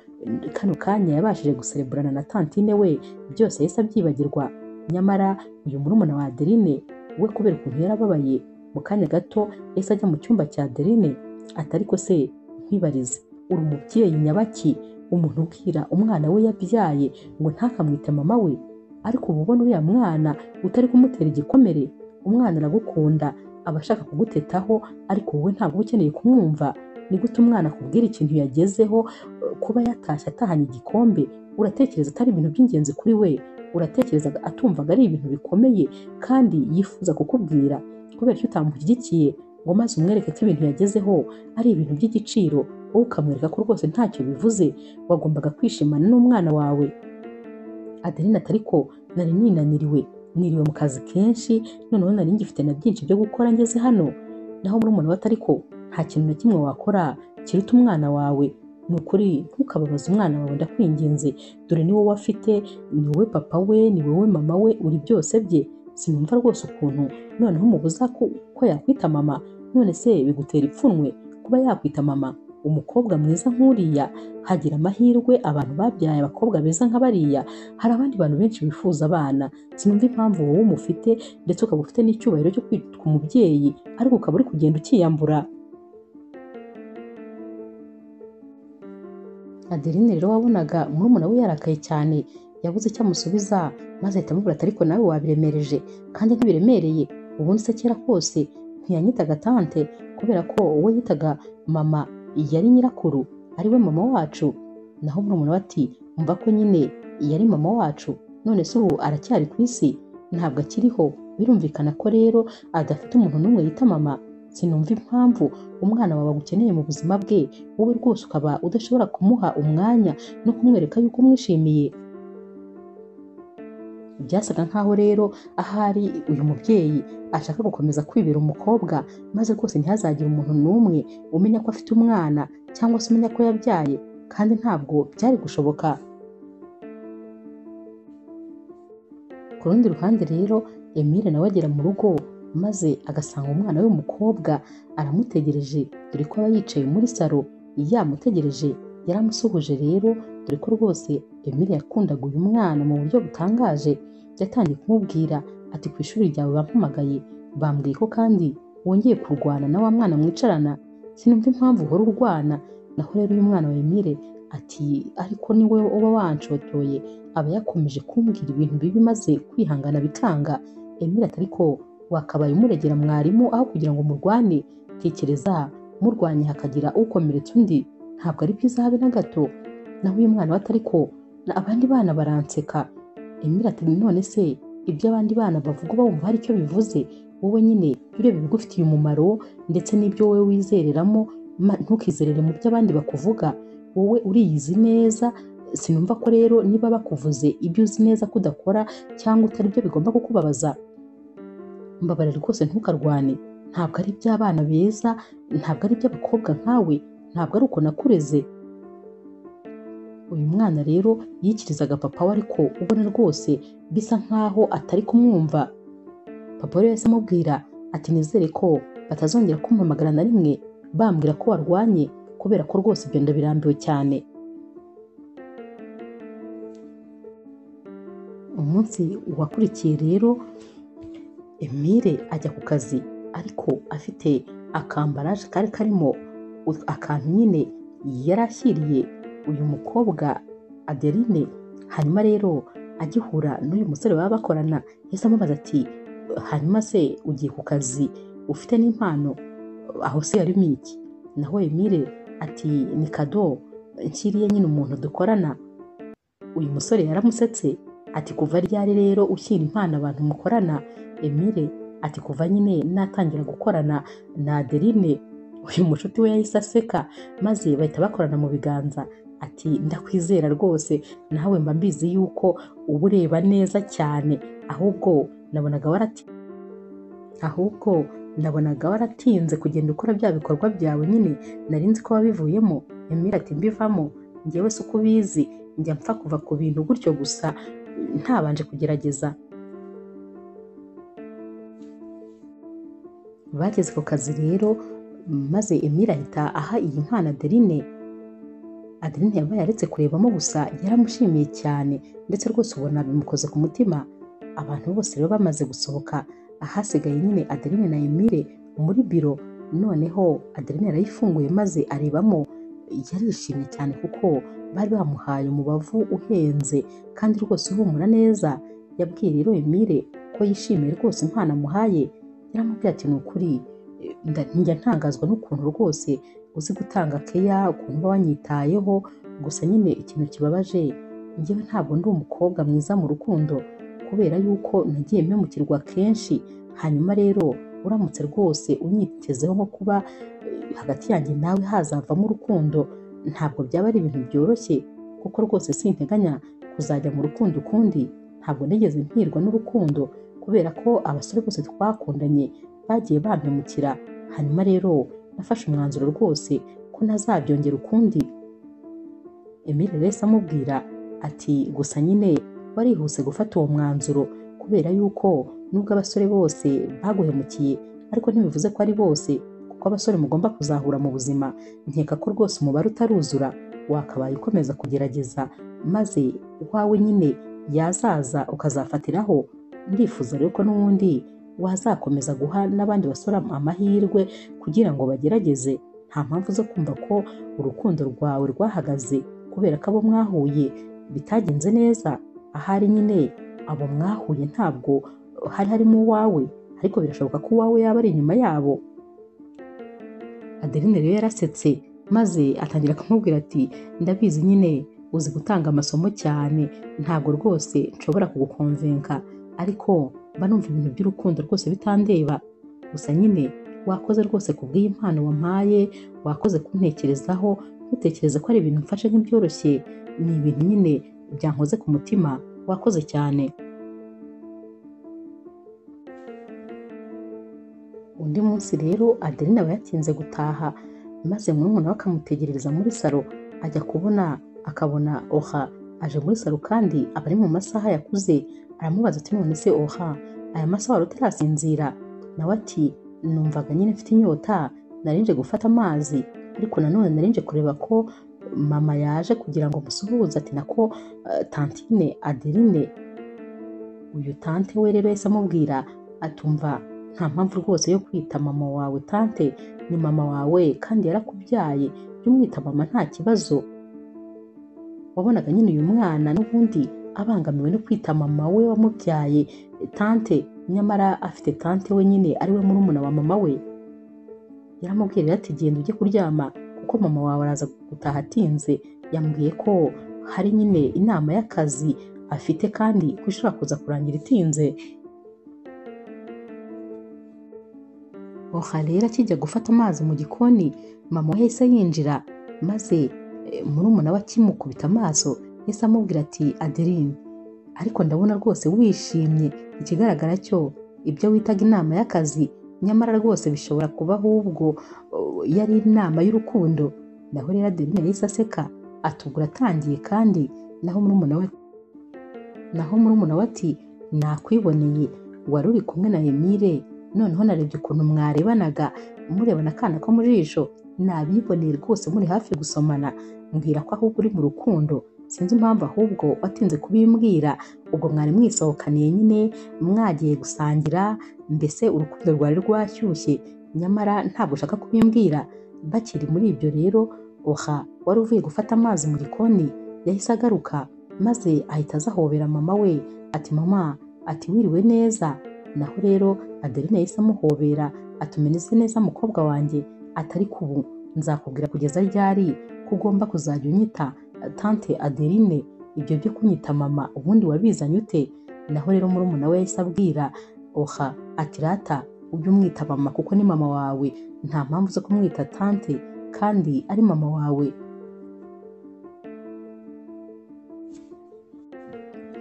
kano kanya yabashije gusereburana na tantine we byose yahise abyibagirwa. Nyamara uyu murumuna wa Adeline we kubera ukuntu yarababaye, mu kanya gato yahise ajya mu cyumba cya Adeline ati ariko se nkwibarize, uri umubyeyi nyabaki, umuntu ubwira umwana we yabyaye ngo ntakamwite mama we, ariko uba ubona uriya mwana utari kumutera igikomere? Umwana aragukunda, aba ashaka kugutetaho, ariko wowe ntabwo uba ukeneye kumwumva. Ni gute umwana akubwira ikintu yagezeho, kuba yatashye atahanye igikombe uratekereza atari ibintu by'ingenzi kuri we? Uratekereza atumvaga ari ibintu bikomeye kandi yifuza kukubwira? Kubera icyo utamushyigikiye ngo maze umwereke ko ibintu yagezeho ari ibintu by'igiciro, wowe ukamwereka ko rwose ntacyo bivuze, wagombaga kwishimana n'umwana wawe. Adeline ati ariko nari ninaniriwe, niriwe mu kazi kenshi, noneho nari ngifite na byinshi byo gukora ngeze hano. Naho murumuna we ati ariko nta kintu na kimwe wakora kiruta umwana wawe, ni ukuri ntukababaze umwana wawe ndakwinginze, dore ni wowe afite, ni wowe papa we, ni wowe mama we, uri byose bye. Sinumva rwose ukuntu noneho umubuza ko yakwita mama. None se bigutera ipfunwe kuba yakwita mama umukobwa mwiza nk'uriya? Hagira amahirwe abantu babyaye abakobwa beza nka bariya, hari abandi bantu benshi bifuza abana. Sinumva impamvu wowe umufite ndetse ukaba ufite n'icyubahiro cyo kwitwa umubyeyi, ariko ukaba uri kugenda ukiyambura. Adeline rero wabonaga murumuna we yarakaye cyane, yabuze icyo amusubiza, maze ahita amubwira ati ariko nawe wabiremereje kandi ntibiremereye. Ubundi se kera kose ntiyanyitaga tante kubera ko wowe yitaga mama, yari nyirakuru ari we mama wacu? Naho murumuna we ati umva ko nyine yari mama wacu, none se ubu aracyari ku isi? Ntabwo akiriho. Birumvikana ko rero adafite umuntu n'umwe yita mama. Sinumva impamvu umwana wawe agukeneye mu buzima bwe, wowe rwose ukaba udashobora kumuha umwanya no kumwereka yuko umwishimiye. Byasaga nkaho rero ahari uyu mubyeyi ashaka gukomeza kwibera umukobwa, maze rwose ntihazagire umuntu n'umwe umenya ko afite umwana cyangwa se umenya ko yabyaye, kandi ntabwo byari gushoboka. Ku rundi ruhande rero Emile nawe agera mu rugo maze agasanga umwana we w'umukobwa aramutegereje, dore ko aba yicaye muri salo yamutegereje. Yaramusuhuje rero, dore ko rwose Emile yakundaga uyu mwana mu buryo butangaje. Yatangiye kumubwira ati ku ishuri ryawe bampamagaye, bambwiye ko kandi wongeye kurwana na wa mwana mwicarana. Sinumva impamvu uhora urwana. Naho rero uyu mwana wa Emile ati ariko ni wowe uba wanshotoye, aba yakomeje kumbwira ibintu bibi maze kwihangana bikanga. Emile ati ariko wakabaye umuregera mwarimu aho kugira ngo murwane. Tekereza murwanye hakagira ukomeretsa undi, ntabwo ari byiza habe na gato. Naho uyu mwana we ati ariko abandi bana baranseka. Emile ati none se ibyo abandi bana bavuga bumva hari icyo bivuze? Wowe nyine ureba ibigufitiye umumaro ndetse n'ibyo wowe wizereramo, ntukizerere mu byo abandi bakuvuga. Wowe uriyizi neza. Sinumva ko rero niba bakuvuze ibyo uzi neza ko udakora cyangwa utari byo bigomba kukubabaza. Mbabarira rwose ntukarwane, ntabwo ari iby'abana beza, ntabwo ari iby'abakobwa nkawe, ntabwo ari uko nakureze. Uyu mwana rero yikirizaga papa we, ariko ubona rwose bisa nkaho atari kumwumva. Papa we yahise amubwira ati nizere ko batazongera kumpamagara na rimwe bambwira ko warwanye, kubera ko rwose ibyo ndabirambiwe cyane. Umunsi wakurikiye rero Emile ajya ku kazi, ariko afite akambaraje kari karimo akantu nyine yari ashyiriye uyu mukobwa Adeline. Hanyuma rero agihura n'uyu musore baba bakorana, yahise amubaza ati hanyuma se ugiye ku kazi ufite n'impano, aho se harimo iki? Naho Emile ati ni kado nshyiriye nyine umuntu dukorana. Uyu musore yaramusetse ati kuva ryari rero ushyira impano abantu mukorana? Emile ati kuva nyine natangira gukorana na Adeline. Uyu mushuti we yahise aseka maze bahita bakorana mu biganza. Ati ndakwizera rwose, nawe mba mbizi yuko uba ureba neza cyane, ahubwo nabonaga waratinze kugenda ukora bya bikorwa byawe nyine nari nzi ko wabivuyemo. Emile ati mbivamo njyewe si uko ubizi, njya mpfa kuva ku bintu gutyo gusa ntabanje kugerageza. Bageze ku kazi rero maze Emile ahita aha iyi mpano Adeline. Adeline yabaye aretse kurebamo gusa yaramushimiye cyane ndetse rwose ubona bimukoze ku mutima. Abantu bose rero bamaze gusohoka, ahasigaye nyine Adeline na Emile muri biro. Noneho Adeline yarayifunguye maze arebamo, yarishimye cyane kuko bari bamuhaye umubavu uhenze kandi rwose uhumura neza. Yabwiye rero Emile ko yishimiye rwose impano amuhaye. Yaramubwiye ati ni ukuri njya ntangazwa n'ukuntu rwose uzi gutanga keya, ukuntu uba wanyitayeho. Gusa nyine ikintu kibabaje, njyewe ntabwo ndi umukobwa mwiza mu rukundo kubera yuko nagiye mpemukirwa kenshi. Hanyuma rero uramutse rwose unyitezeho nko kuba hagati yanjye nawe hazavamo urukundo, ntabwo byaba ari ibintu byoroshye kuko rwose sinteganya kuzajya mu rukundo ukundi. Ntabwo nigeze mpirwa n'urukundo kubera ko abasore bose twakundanye bagiye bampemukira. Hanyuma rero nafashe umwanzuro rwose ko ntazabyongera ukundi. Emile rero amubwira ati gusa nyine warihuse gufata uwo mwanzuro kubera yuko nubwo abasore bose baguhemukiye ariko ntibivuze ko ari bose, kuko abasore mugomba kuzahura mu buzima. Nkeka ko rwose umubare utaruzura, wakabaye ukomeza kugerageza maze wawe nyine yazaza ukazafatiraho. Ndifuza rero ko n'ubundi wazakomeza guha n'abandi basore amahirwe kugira ngo bagerageze. Nta mpamvu zo kumva ko urukundo rwawe rwahagaze kubera ko abo mwahuye bitagenze neza. Ahari nyine abo mwahuye ntabwo hari harimo uwawe, ariko birashoboka ko uwawe yaba ari inyuma yabo. Adeline rero yarasetse maze atangira kumubwira ati ndabizi nyine uzi gutanga amasomo cyane, ntabwo rwose nshobora kugukonvenka, ariko mba numva ibintu by'urukundo rwose bitandeba. Gusa nyine wakoze rwose kubw'iyi mpano wampaye, wakoze kuntekerezaho. Ntutekereze ko ari ibintu mfashe nk'ibyoroshye, ni ibintu nyine byankoze ku mutima. Wakoze cyane. Undi munsi rero Adeline aba yatinze gutaha maze murumuna we akamutegerereza muri salo. Ajya akabona Oha aje muri salo kandi aba ari mu masaha yakuze. Aramubaza ati none se Oha, aya masaha wari utarasinzira? Nawe ati numvaga nyine mfite inyota, narinje gufata amazi, ariko nanone narinje kureba ko mama yaje kugira ngo musuhuze. Ati nako tantine Adeline. Uyu tante we rero yahise amubwira atumva nta mpamvu rwose yo kwita mama wawe tante, ni mama wawe kandi yarakubyaye, jya umwita mama nta kibazo. Wabonaga nyine uyu mwana n'ubundi abangamiwe no kwita mama we wamubyaye tante, nyamara afite tante we nyine ari we murumuna wa mama we. Yaramubwira ati genda ujye kuryama kuko mama wawe araza gutaha atinze. Yambwiye ko hari nyine inama y'akazi afite kandi ko ishobora kuza kurangira itinze. Oha rero akijya gufata amazi mu gikoni, mama we yahise yinjira maze murumuna we akimukubita amaso yahise amubwira ati Adeline, ariko ndabona rwose wishimye, ikigaragara cyo ibyo witaga inama y'akazi nyamara rwose bishobora kuba ahubwo yari inama y'urukundo. Naho rero Adeline yahise aseka atugura atangiye kandi naho murumuna we ati nakwiboneye, wari uri kumwe na Emile, noneho narebye ukuntu mwarebanaga murebana akana ko mu jisho, nabiboneye rwose muri hafi gusomana, mbwira ko ahubwo uri mu rukundo. Sinzi impamvu ahubwo watinze kubimbwira, ubwo mwari mwisohokaniye nyine mwagiye gusangira, mbese urukundo rwari rwashyushye nyamara ntabwo ushaka kubimbwira. Bakiri muri ibyo rero Oha wari uvuye gufata amazi mu gikoni yahise agaruka maze ahita azahobera mama we ati mama, ati wiriwe neza. Naho rero Adeline yahise amuhobera ati umeze neza mukobwa wanjye, atari kubu nzakubwira kugeza ryari ko ugomba kuzajya unyita tante Adeline, ibyo byo kunyita mama ubundi wabizanye ute? Naho rero murumuna we yahise abwira Oha ati rata ujye umwita mama kuko ni mama wawe, nta mpamvu zo kumwita tante kandi ari mama wawe.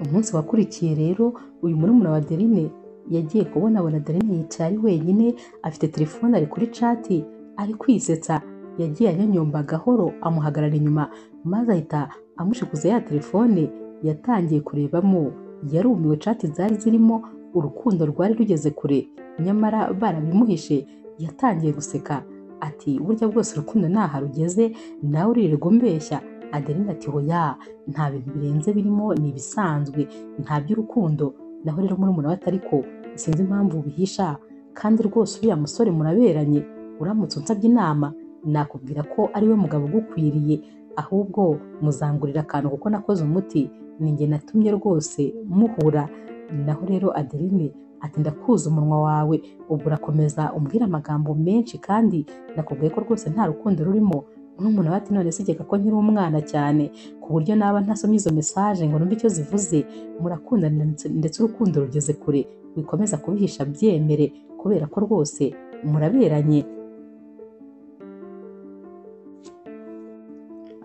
Umunsi wakurikiye rero uyu murumuna wa Adeline yagiye kubona Adeline yicaye wenyine afite telefone ari kuri chat ari kwisetsa, yagiye anyonyomba gahoro amuhagarara inyuma maze ahita amushikuza ya telefone yatangiye kurebamo. Yarumiwe chat zari zirimo urukundo rwari rugeze kure, nyamara barabimuhishe. Yatangiye guseka ati burya bwose urukundo naha rugeze nawe uririrwa umbeshya. Adeline ati hoya nta bintu birenze birimo, ni ibisanzwe nta by'urukundo. Naho rero murumuna we ati ariko sinzi impamvu ubihisha, kandi rwose uriya musore muraberanye, uramutse unsabye inama nakubwira ko ari we mugabo ugukwiriye, ahubwo muzangurira akantu kuko nakoze umuti, ni njye natumye rwose muhura. Naho rero Adeline ati ndakuza umunwa wawe, ubwo urakomeza umbwira amagambo menshi kandi nakubwiye ko rwose nta rukundo rurimo. Murumuna we ati none se ukeka ko nkiri umwana cyane ku buryo naba ntasomye izo message ngo numve icyo zivuze? Murakundana ndetse urukundo rugeze kure, wikomeza kubihisha byemere kubera ko rwose muraberanye.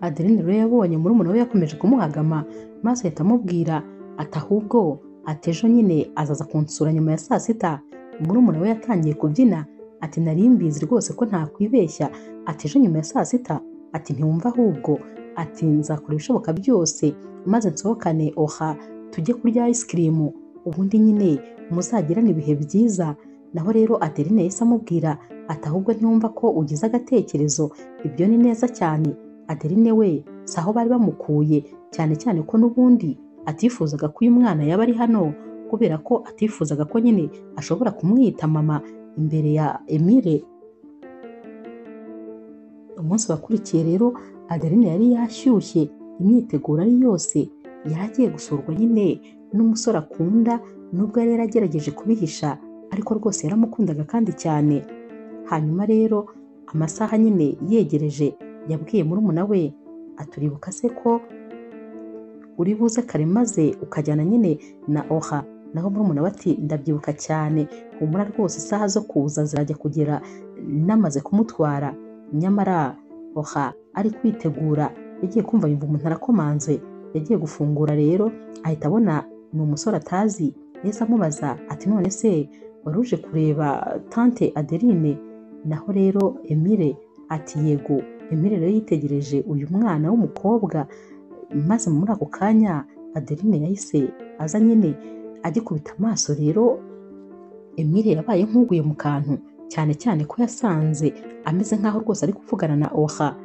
Adeline rero yabonye murumuna we yakomeje kumuhagama maze ahita amubwira ati ahubwo ati ejo nyine azaza kunsura nyuma ya saa sita. Murumuna we yatangiye kubyina ati nari mbizi rwose ko ntakwibeshya, ati ejo nyuma ya saa sita, ati ntiwumva ahubwo ati nzakora ibishoboka byose maze nsohokane Oha tujye kurya ice cream ubundi nyine muzagirane ibihe byiza. Naho rero Adeline yahise amubwira ati ahubwo ntiwumva ko ugize agatekerezo? Ibyo ni neza cyane. Adeline we si aho bari bamukuye, cyane cyane ko n'ubundi atifuzaga ko uyu mwana yaba ari hano, kubera ko atifuzaga ko nyine ashobora kumwita mama imbere ya Emile. Umunsi wakurikiye rero Adeline yari yashyushye, imyiteguro ari yose, yaragiye gusurwa nyine n'umusore akunda, nubwo yari yaragerageje kubihisha ariko rwose yaramukundaga kandi cyane. Hanyuma rero amasaha nyine yegereje, yabwiye murumuna we aturibuka se ko uri buze kare maze ukajyana nyine na Oha? Naho murumuna we ati ndabyibuka cyane, humura rwose isaha zo kuza zirajya kugera namaze kumutwara. Nyamara Oha ari kwitegura, yagiye kumva yumva umuntu arakomanze, yagiye gufungura rero ahita abona ni umusore atazi. Yahise amubaza ati none se wari uje kureba tante Adeline? Naho rero Emile ati yego. Emile rero yitegereje uyu mwana w'umukobwa, maze muri ako kanya Adeline yahise aza nyine agikubita amaso. Rero Emile yabaye nk'uguye mu kantu, cyane cyane ko yasanze ameze nk'aho rwose ari kuvugana na Oha.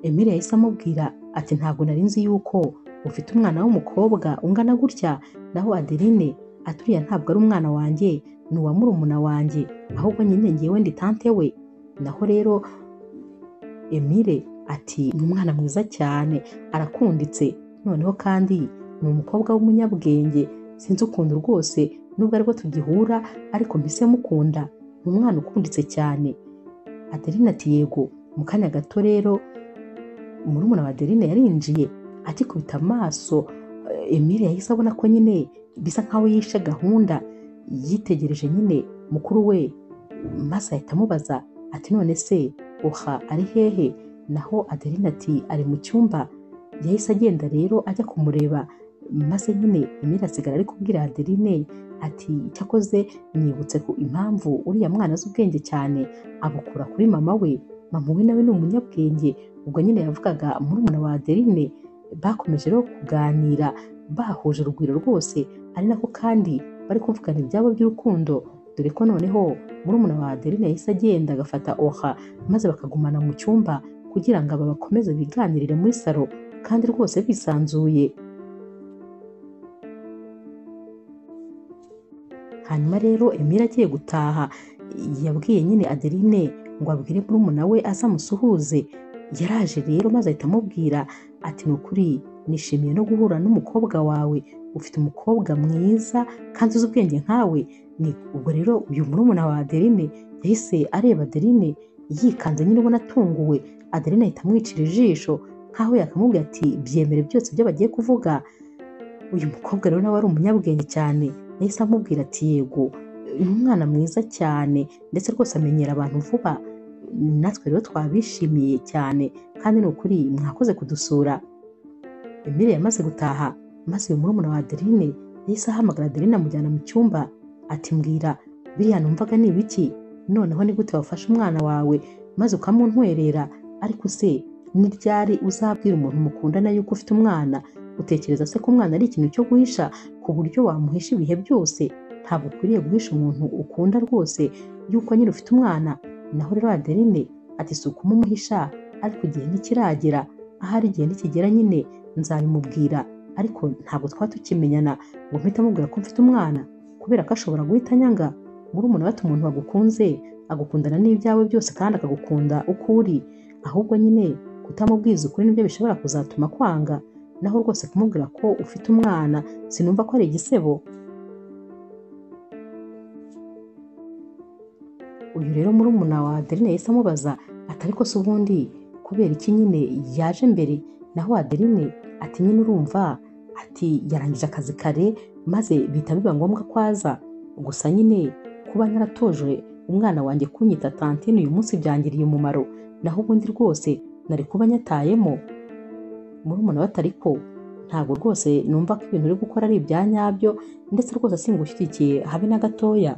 Emile yahise amubwira ati ntabwo nari nzi yuko ufite umwana w'umukobwa ungana gutya. Naho Adeline ati uriya ntabwo ari umwana wanjye, ni uwa murumuna wanjye, ahubwo nyine ngewe ndi tante we. Naho rero Emile ati ni umwana mwiza cyane, arakunditse, noneho kandi ni umukobwa w'umunyabwenge, sinzi ukuntu rwose nubwo aribwo tugihura ariko mpise mukunda, ni umwana ukunditse cyane. Adeline ati yego. Mu kanya gato rero murumuna wa Adeline yarinjiye agikubita amaso. Emile yahise abona ko nyine bisa nkaho yishe gahunda, yitegereje nyine mukuru we maze ahita amubaza ati none se Oha ari hehe? Naho Adeline ati ari mu cyumba. Yahise agenda rero ajya kumureba, maze nyine Emile asigara ari kubwira Adeline ati cyakoze nibutse ko impamvu uriya mwana azi ubwenge cyane abukura kuri mama we. Mama we nawe ni umunyabwenge. Ubwo nyine yavugaga murumuna wa Adeline. Bakomeje rero kuganira bahuje urugwiro rwose, ari nako kandi bari kuvugana ibyabo by'urukundo, dore ko noneho murumuna wa Adeline yahise agenda agafata Oha maze bakagumana mu cyumba kugira ngo aba bakomeze biganirire muri salo kandi rwose bisanzuye. Hanyuma rero Emile agiye gutaha yabwiye nyine Adeline ngo abwire murumuna we azamusuhuze. Yaraje rero maze ahita amubwira ati ni ukuri nishimiye no guhura n'umukobwa wawe, ufite umukobwa mwiza kandi uzi ubwenge nkawe. Ni ubwo rero uyu murumuna wa Adeline yahise areba Adeline yikanze nyine ubona atunguwe. Adeline ahita amwicira ijisho nkaho yakamubwira ati byemere byose ibyo bagiye kuvuga. Uyu mukobwa rero nawe ari umunyabwenge cyane, yahise amubwira ati yego ni umwana mwiza cyane ndetse rwose amenyera abantu vuba, natwe rero twabishimiye cyane kandi ni ukuri mwakoze kudusura. Emile yamaze gutaha maze uyu murumuna wa Adeline yahise ahamagara Adeline amujyana mu cyumba ati mbwira biriya numvaga ni ibiki, noneho ni gute wafashe umwana wawe maze ukamuntwerera, ariko se ni ryari uzabwira umuntu mukundana yuko ufite umwana? Utekereza se ko umwana ari ikintu cyo guhisha ku buryo wamuhisha ibihe byose? Ntabwo ukwiriye guhisha umuntu ukunda rwose yuko nyine ufite umwana. Naho rero Adeline ati si ukumumuhisha, ariko igihe ntikiragera, ahari igihe nikigera nyine nzabimubwira, ariko ntabwo twaba tukimenyana ngo mpite amubwira ko mfite umwana, kubera ko ashobora guhita anyanga. Murumuna we ati umuntu wagukunze agukundana n'ibyawe byose kandi akagukunda uko uri, ahubwo nyine kutamubwiza ukuri nibyo bishobora kuzatuma kwanga. Naho rwose kumubwira ko ufite umwana sinumva ko ari igisebo. Uyu rero murumuna wa Adeline yahise amubaza ati ariko se ubundi kubera iki nyine yaje mbere? Naho Adeline ati nyine urumva, ati yarangije akazi kare maze bihita biba ngombwa ko aza, gusa nyine kuba naratoje umwana wanjye kunyita tantine uyu munsi byangiriye umumaro, naho ubundi rwose nari kuba nyatayemo. Murumuna we ati ariko ntabwo rwose numva ko ibintu uri gukora ari ibya nyabyo, ndetse rwose singushyigikiye habe na gatoya.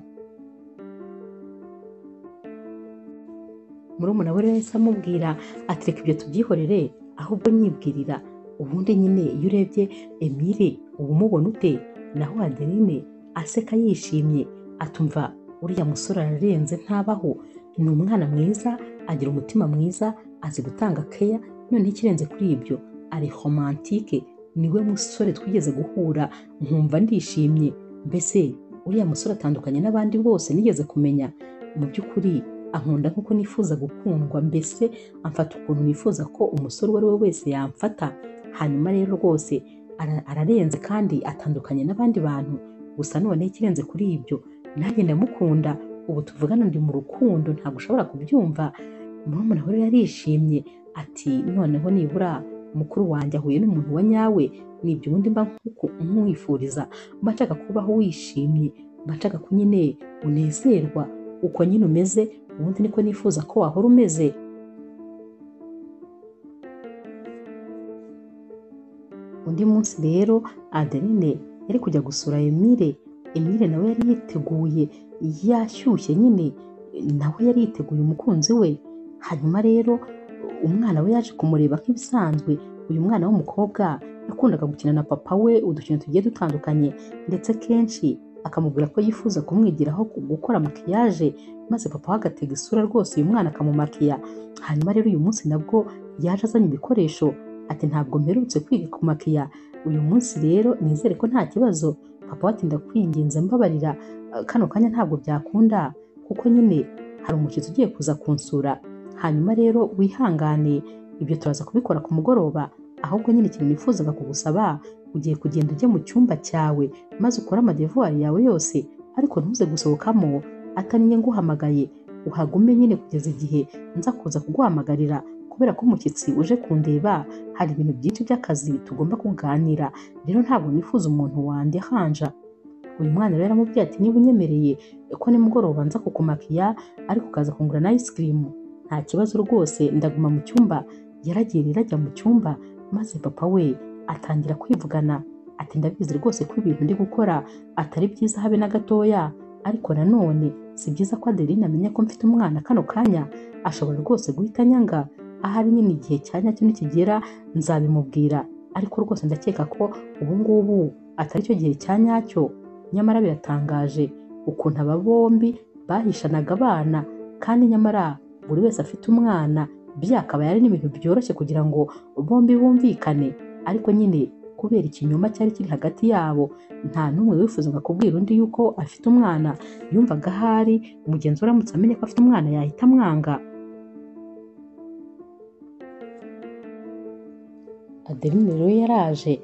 Murumuna we rero yahise amubwira ati reka ibyo tubyihorere ahubwo nyibwirira, ubundi nyine iyo urebye Emile uba umubona ute? Naho Adeline aseka yishimye atumva uriya musore ararenze ntabaho, ni umwana mwiza, agira umutima mwiza, azi gutanga keya, none ikirenze kuri ibyo ari romantike, niwe musore twigeze guhura nkumva ndishimye. Mbese uriya musore atandukanye n'abandi bose nigeze kumenya, mu by'ukuri ankunda nk'uko nifuza gukundwa, mbese amfata ukuntu nifuza ko umusore uwo ari we wese yamfata. Hanyuma rero rwose ararenze kandi atandukanye n'abandi bantu, gusa none ikirenze kuri ibyo nanjye ndamukunda, ubu tuvugana ndi mu rukundo, ntabwo ushobora kubyumva. Murumuna we yarishimye ati noneho nibura mukuru wanjye ahuye n'umuntu wa nyawe, nibyo ubundi mba nkwifuriza, mba nshaka kubaho wishimye, mba nshaka ko nyine unezerwa uko nyine umeze, ubundi niko nifuza ko wahora umeze. Undi munsi rero Adeline yari kujya gusura Emile. Emile nawe yari yiteguye yashyushye nyine, nawe yari yiteguye umukunzi we. Hanyuma rero umwana we yaje kumureba nk'ibisanzwe. Uyu mwana w'umukobwa yakundaga gukina na papa we udukino tugiye dutandukanye, ndetse kenshi akamubwira ko yifuza kumwigiraho gukora makiyaje, maze papa we agatega isura rwose uyu mwana akamumakiya. Hanyuma rero uyu munsi nabwo yaje azanye ibikoresho ati ntabwo mperutse kwiga kumakiya, uyu munsi rero nizere ko nta kibazo. Papa we ati ndakwinginze mbabarira, kano kanya ntabwo byakunda kuko nyine hari umushyitsi ugiye kuza kunsura, hanyuma rero wihangane, ibyo turaza kubikora ku mugoroba, ahubwo nyine ikintu nifuzaga kugusaba, ugiye kugenda ujye mu cyumba cyawe maze ukore amadevuwari yawe yose, ariko ntuze gusohokamo atari njye nguhamagaye, uhagume nyine kugeza igihe nza kuza kuguhamagarira, kubera ko umushyitsi uje kundeba hari ibintu byinshi by'akazi tugomba kuganira, rero ntabwo nifuza umuntu wandehanja. Uyu mwana rero aramubwiye ati niba unyemereye ko nimugoroba nza kukumakiya ariko ukaza kungura na ice cream, nta kibazo rwose ndaguma mu cyumba. Yaragiye rero ajya mu cyumba maze papa we atangira kwivugana ati ndabizi rwose ko ibintu ndi gukora atari byiza habe na gatoya, ariko nanone si byiza ko Adeline amenya ko mfite umwana kano kanya, ashobora rwose guhita anyanga, ahari nyine igihe cya nyacyo nikigera nzabimubwira, ariko rwose ndakeka ko ubu ngubu atari cyo gihe cya nyacyo. Nyamara biratangaje ukuntu aba bombi bahishanaga abana, kandi nyamara buri wese afite umwana, byakaba yari n'ibintu byoroshye kugira ngo bombi bumvikane, ariko nyine kubera ikinyoma cyari kiri hagati yabo, nta n'umwe wifuzaga kubwira undi yuko afite umwana. Yumvaga ahari mugenzi we aramutse amenye ko afite umwana yahita amwanga. Adeline rero yaraje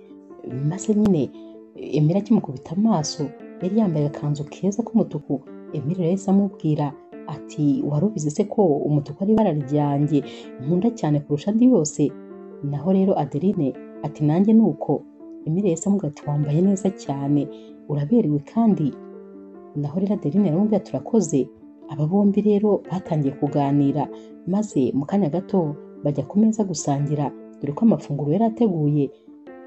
maze nyine Emile akimukubita amaso, yari yambaye agakanzu keza k'umutuku. Emile yahise amubwira ati wari ubizi se ko umutuku ari ibara ryanjye nkunda cyane kurusha andi yose? Naho rero Adeline ati nanjye ni uko. Emile yahise amubwira ati wambaye neza cyane, uraberewe kandi. Naho rero Adeline aramubwira ati urakoze. Aba bombi rero batangiye kuganira, maze mu kanya gato bajya ku meza gusangira, dore ko amafunguro yari ateguye.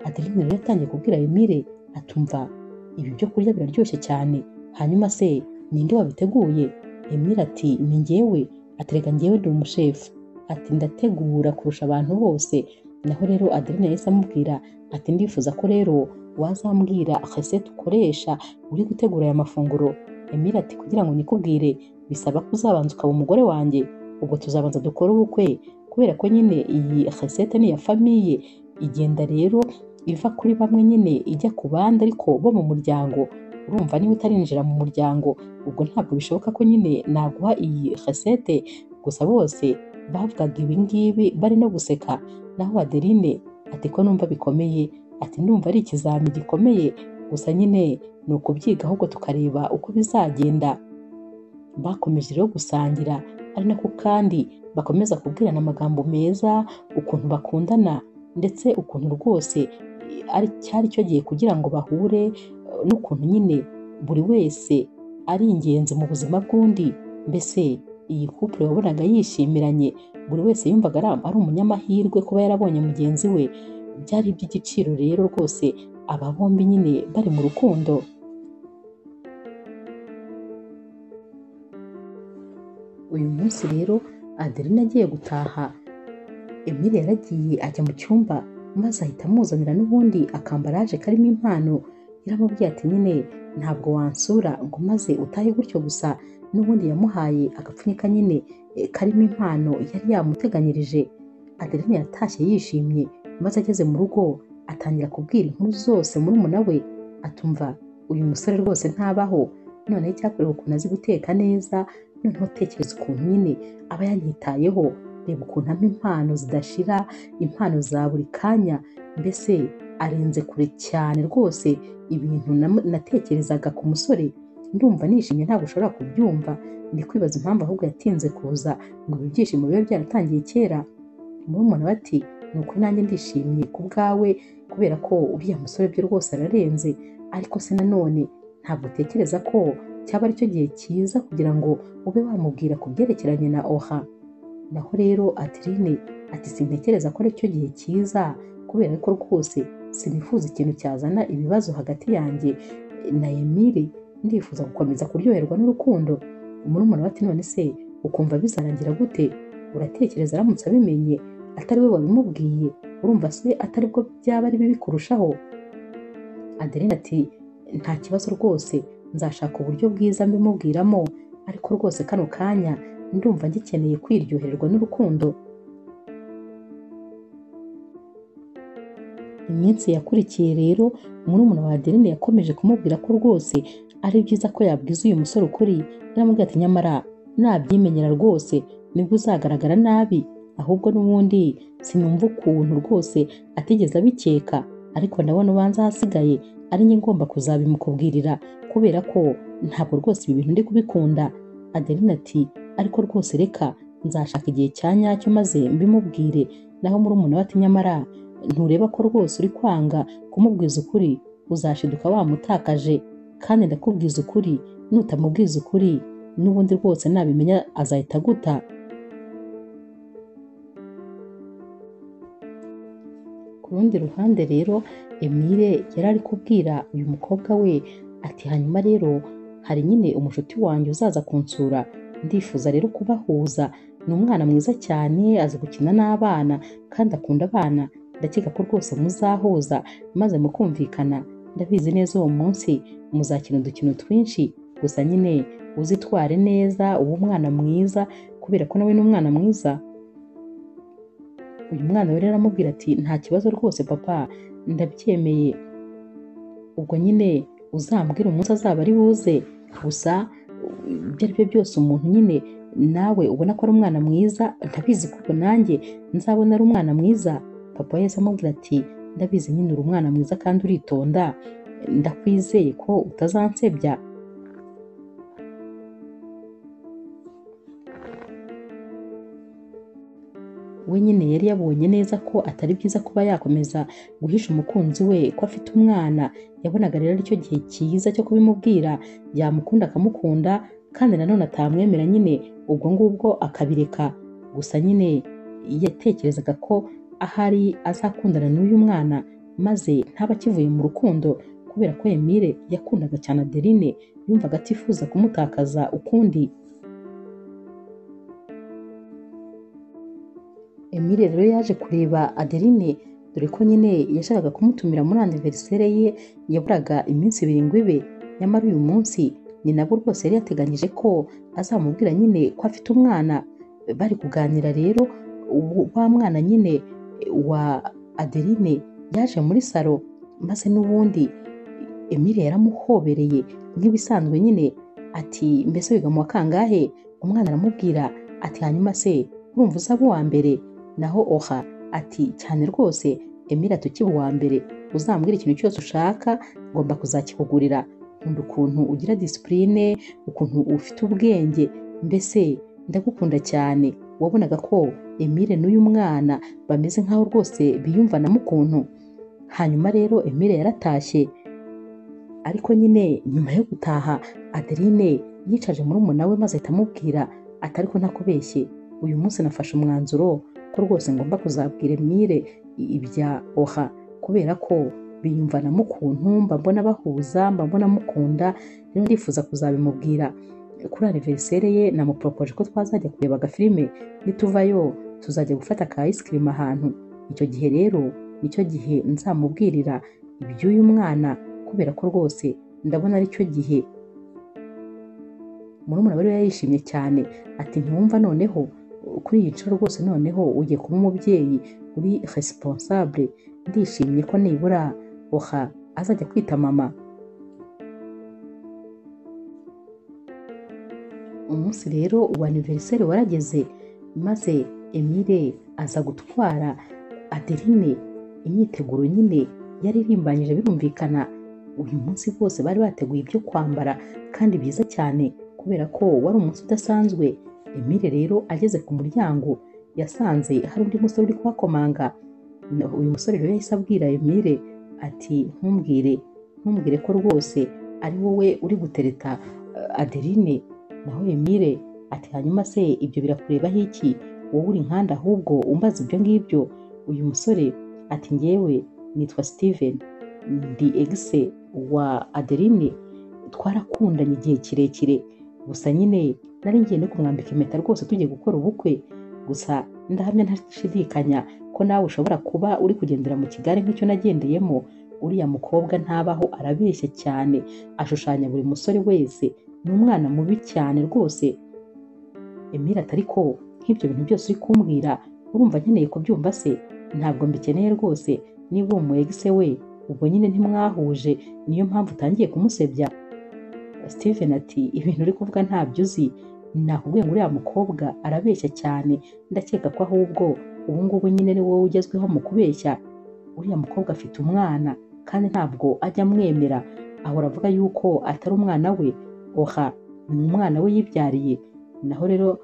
Adeline rero yatangiye kubwira Emile atumva ibi byo kurya biraryoshye cyane, hanyuma se ninde wabiteguye? Emile ati ni njyewe. Ati reka njyewe ndi umushefu, ati ndategura kurusha abantu bose. Naho rero Adeline yahise amubwira ati ndifuza ko rero wazambwira recette ukoresha uri gutegura aya mafunguro. Emile ati kugira ngo nikubwire bisaba ko uzabanza ukaba umugore wanjye, ubwo tuzabanza dukore ubukwe, kubera ko nyine iyi recette ni iya famiye, igenda rero iva kuri bamwe nyine ijya ku bandi ariko bo mu muryango. Urumva niba utarinjira mu muryango ubwo ntabwo bishoboka ko nyine naguha iyi recette. Gusa bose bavugaga ibi ngibi bari no guseka. Naho Adeline ati ko numva bikomeye, ati ndumva ari ikizami gikomeye, gusa nyine ni ukubyiga ahubwo tukareba uko bizagenda. Bakomeje rero gusangira, ari nako kandi bakomeza kubwirana amagambo meza, ukuntu bakundana ndetse ukuntu rwose cyari cyo gihe kugira ngo bahure, n'ukuntu nyine buri wese ari ingenzi mu buzima bw'undi. Mbese iyi couple wabonaga yishimiranye, buri wese yumvaga ari umunyamahirwe kuba yarabonye mugenzi we. Byari iby'igiciro rero rwose, aba bombi nyine bari mu rukundo. Uyu munsi rero Adeline agiye gutaha, Emile yaragiye ajya mu cyumba maze ahita amuzanira n'ubundi akambaraje karimo impano. Yaramubwiye ati nyine ntabwo wansura ngo maze utahe gutyo gusa, n'ubundi yamuhaye agapfunyika nyine karimo impano yari yamuteganyirije. Adeline yatashye yishimye, maze ageze mu rugo atangira kubwira inkuru zose murumuna we. Atumva uyu musore rwose ntabaho, noneho icyakorewe ukuntu azi guteka neza, noneho tekereza ukuntu nyine aba yanyitayeho, reba ukuntu ampa impano zidashira, impano za buri kanya, mbese arenze kure cyane rwose ibintu natekerezaga ku musore. Ndumva nishimye ntabwo ushobora kubyumva. Ndi kwibaza impamvu ahubwo yatinze kuza ngo ibi byishimo bibe byaratangiye kera. Murumuna we ati ni ukuri nanjye ndishimye ku bwawe, kubera ko uriya musore byo rwose ararenze, ariko se nanone ntabwo utekereza ko cyaba ari cyo gihe cyiza kugira ngo ube wamubwira ku byerekeranye na Oha? Naho rero Adeline ati sintekereza ko ari cyo gihe cyiza, kubera ko rwose sinifuza ikintu cyazana ibibazo hagati yanjye na Emile, ndifuza gukomeza kuryoherwa n'urukundo. Murumuna we ati none se ukumva bizarangira gute? Uratekereza aramutse abimenye atari we wabimubwiye, urumva se atari bwo byaba ari bibi kurushaho? Adeline ati nta kibazo rwose, nzashaka uburyo bwiza mbimubwiramo, ariko rwose kano kanya ndumva ngikeneye kwiryohererwa n'urukundo. Iminsi yakurikiye rero murumuna wa Adeline yakomeje kumubwira ko rwose ari byiza ko yabwiza uyu musore ukuri. Yaramubwiye ati nyamara nabyimenyera rwose nibwo uzagaragara nabi, ahubwo n'ubundi sinumva ukuntu rwose atigeze abikeka, ariko ndabona ubanza hasigaye ari njye ngomba kuzabimukubwirira, kubera ko ntabwo rwose ibi bintu ndi kubikunda. Adeline ati ariko rwose reka nzashaka igihe cya nyacyo maze mbimubwire. Naho murumuna we ati nyamara ntureba ko rwose uri kwanga kumubwiza ukuri, uzashiduka wamutakaje, kandi ndakubwiza ukuri nutamubwiza ukuri n'ubundi rwose nabimenya azahita aguta. Ku rundi ruhande rero Emile yari ari kubwira uyu mukobwa we ati hanyuma rero hari nyine umushuti wanjye uzaza kunsura, ndifuza rero kubahuza. Ni umwana mwiza cyane, azi gukina n'abana kandi akunda abana, ndakeka ko rwose muzahuza maze mukumvikana. Ndabizi neza uwo munsi muzakina udukino twinshi, gusa nyine uzitware neza, uwo mwana mwiza, kubera ko nawe ni umwana mwiza. Uyu mwana we rero aramubwira ati nta kibazo rwose papa, ndabyemeye, ubwo nyine uzambwira umunsi azaba ari buze. Gusa ibyo ari byo byose umuntu nyine nawe ubona ko ari umwana mwiza, ndabizi ko nanjye nzabona ari umwana mwiza. Papa yahise amubwira ati ndabizi nyine uri umwana mwiza kandi uritonda, ndakwizeye ko utazansebya. we nyine yari yabonye neza ko atari byiza kuba yakomeza guhisha umukunzi we ko afite umwana. Yabonaga rero aricyo gihe cyiza cyo kubimubwira, yamukunda akamukunda kandi nanone atamwemera nyine ubwo ngubwo akabireka. Gusa nyine yatekerezaga ko ahari azakundana n'uyu mwana maze ntaba akivuye mu rukundo, kubera ko Emile yakundaga cyane Adeline, yumvaga atifuza kumutakaza ukundi. Emile rero yaje kureba Adeline, dore ko nyine yashakaga kumutumira muri anniversaire ye yaburaga iminsi 2 ngo ibe. Nyamara uyu munsi ni nabwo rwose yari yateganyije ko azamubwira nyine ko afite umwana. Bari kuganira rero, wa mwana nyine wa Adeline yaje muri salo, maze n'ubundi Emile yaramuhobereye nk'ibisanzwe nyine ati mbese wiga mu wa kangahe? Umwana aramubwira ati hanyuma se urumva uzaba uwa mbere? Naho Oha ati cyane rwose Emile ati ukiba uwa mbere uzambwira ikintu cyose ushaka ngomba kuzakikugurira. Nkunda ukuntu ugira discipline, ukuntu ufite ubwenge, mbese ndagukunda cyane. Wabonaga ko Emile n'uyu mwana bameze nkaho rwose biyumvanamo ukuntu. Hanyuma rero Emile yaratashye, ariko nyine nyuma yo gutaha Adeline yicaje murumuna we maze ahita amubwira ati ariko ntakubeshye, uyu munsi nafashe umwanzuro ko rwose ngomba kuzabwira Emile ibya Oha, kubera ko biyumvanamo ukuntu, mba mbona bahuza, mba mbona mukunda, rero ndifuza kuzabimubwira. Kuri anniversaire ye namupropoje ko twazajya kureba agafilime, nituvayo tuzajya gufata ka ice cream ahantu. Icyo gihe rero nicyo gihe nzamubwirira iby'uyu mwana, kubera ko rwose ndabona aricyo gihe. Murumuna we yarishimye cyane ati ntiwumva noneho kuri iyi nshuro rwose noneho ugiye kuba umubyeyi uri responsable, ndishimye ko nibura Oha azajya kwita mama. Umunsi rero wa anniversaire warageze, maze Emile aza gutwara Adeline. Imyiteguro nyine yaririmbanyije birumvikana. Uyu munsi bose bari bateguye ibyo kwambara kandi byiza cyane, kubera ko wari umunsi udasanzwe. Emile rero ageze ku muryango yasanze hari undi musore uri kuhakomanga. Uyu musore rero yahise abwira Emile ati ntumbwire ko rwose ari wowe uri gutereta Adeline. Naho Emile ati hanyuma se ibyo birakurebaho iki? Wowe uri nkanda ahubwo umbaza ibyo ngibyo. Uyu musore ati njyewe nitwa Steven, ndi exe wa Adeline, twarakundanye igihe kirekire, gusa nyine nari ngiye no kumwambika impeta rwose tugiye gukora ubukwe. Gusa ndahamya ntashidikanya ko nawe ushobora kuba uri kugendera mu kigare nk'icyo nagendeyemo. Uriya mukobwa ntabaho, arabeshya cyane, ashushanya buri musore wese, ni umwana mubi cyane rwose. Emile ati ariko nk'ibyo bintu byose uri kumbwira urumva nkeneye kubyumva se? Ntabwo mbikeneye rwose, niba uwo mu exe we ubwo nyine ntimwahuje, niyo mpamvu utangiye kumusebya. Steven ati ibintu uri kuvuga ntabyo uzi, nakubwiye ngo uriya mukobwa arabeshya cyane, ndakeka ko ahubwo ubu ngubu nyine ni wowe ugezweho mu kubeshya. Uriya mukobwa afite umwana kandi ntabwo ajya amwemera, ahora avuga yuko atari umwana we. Oha ni umwana we yibyariye. Naho rero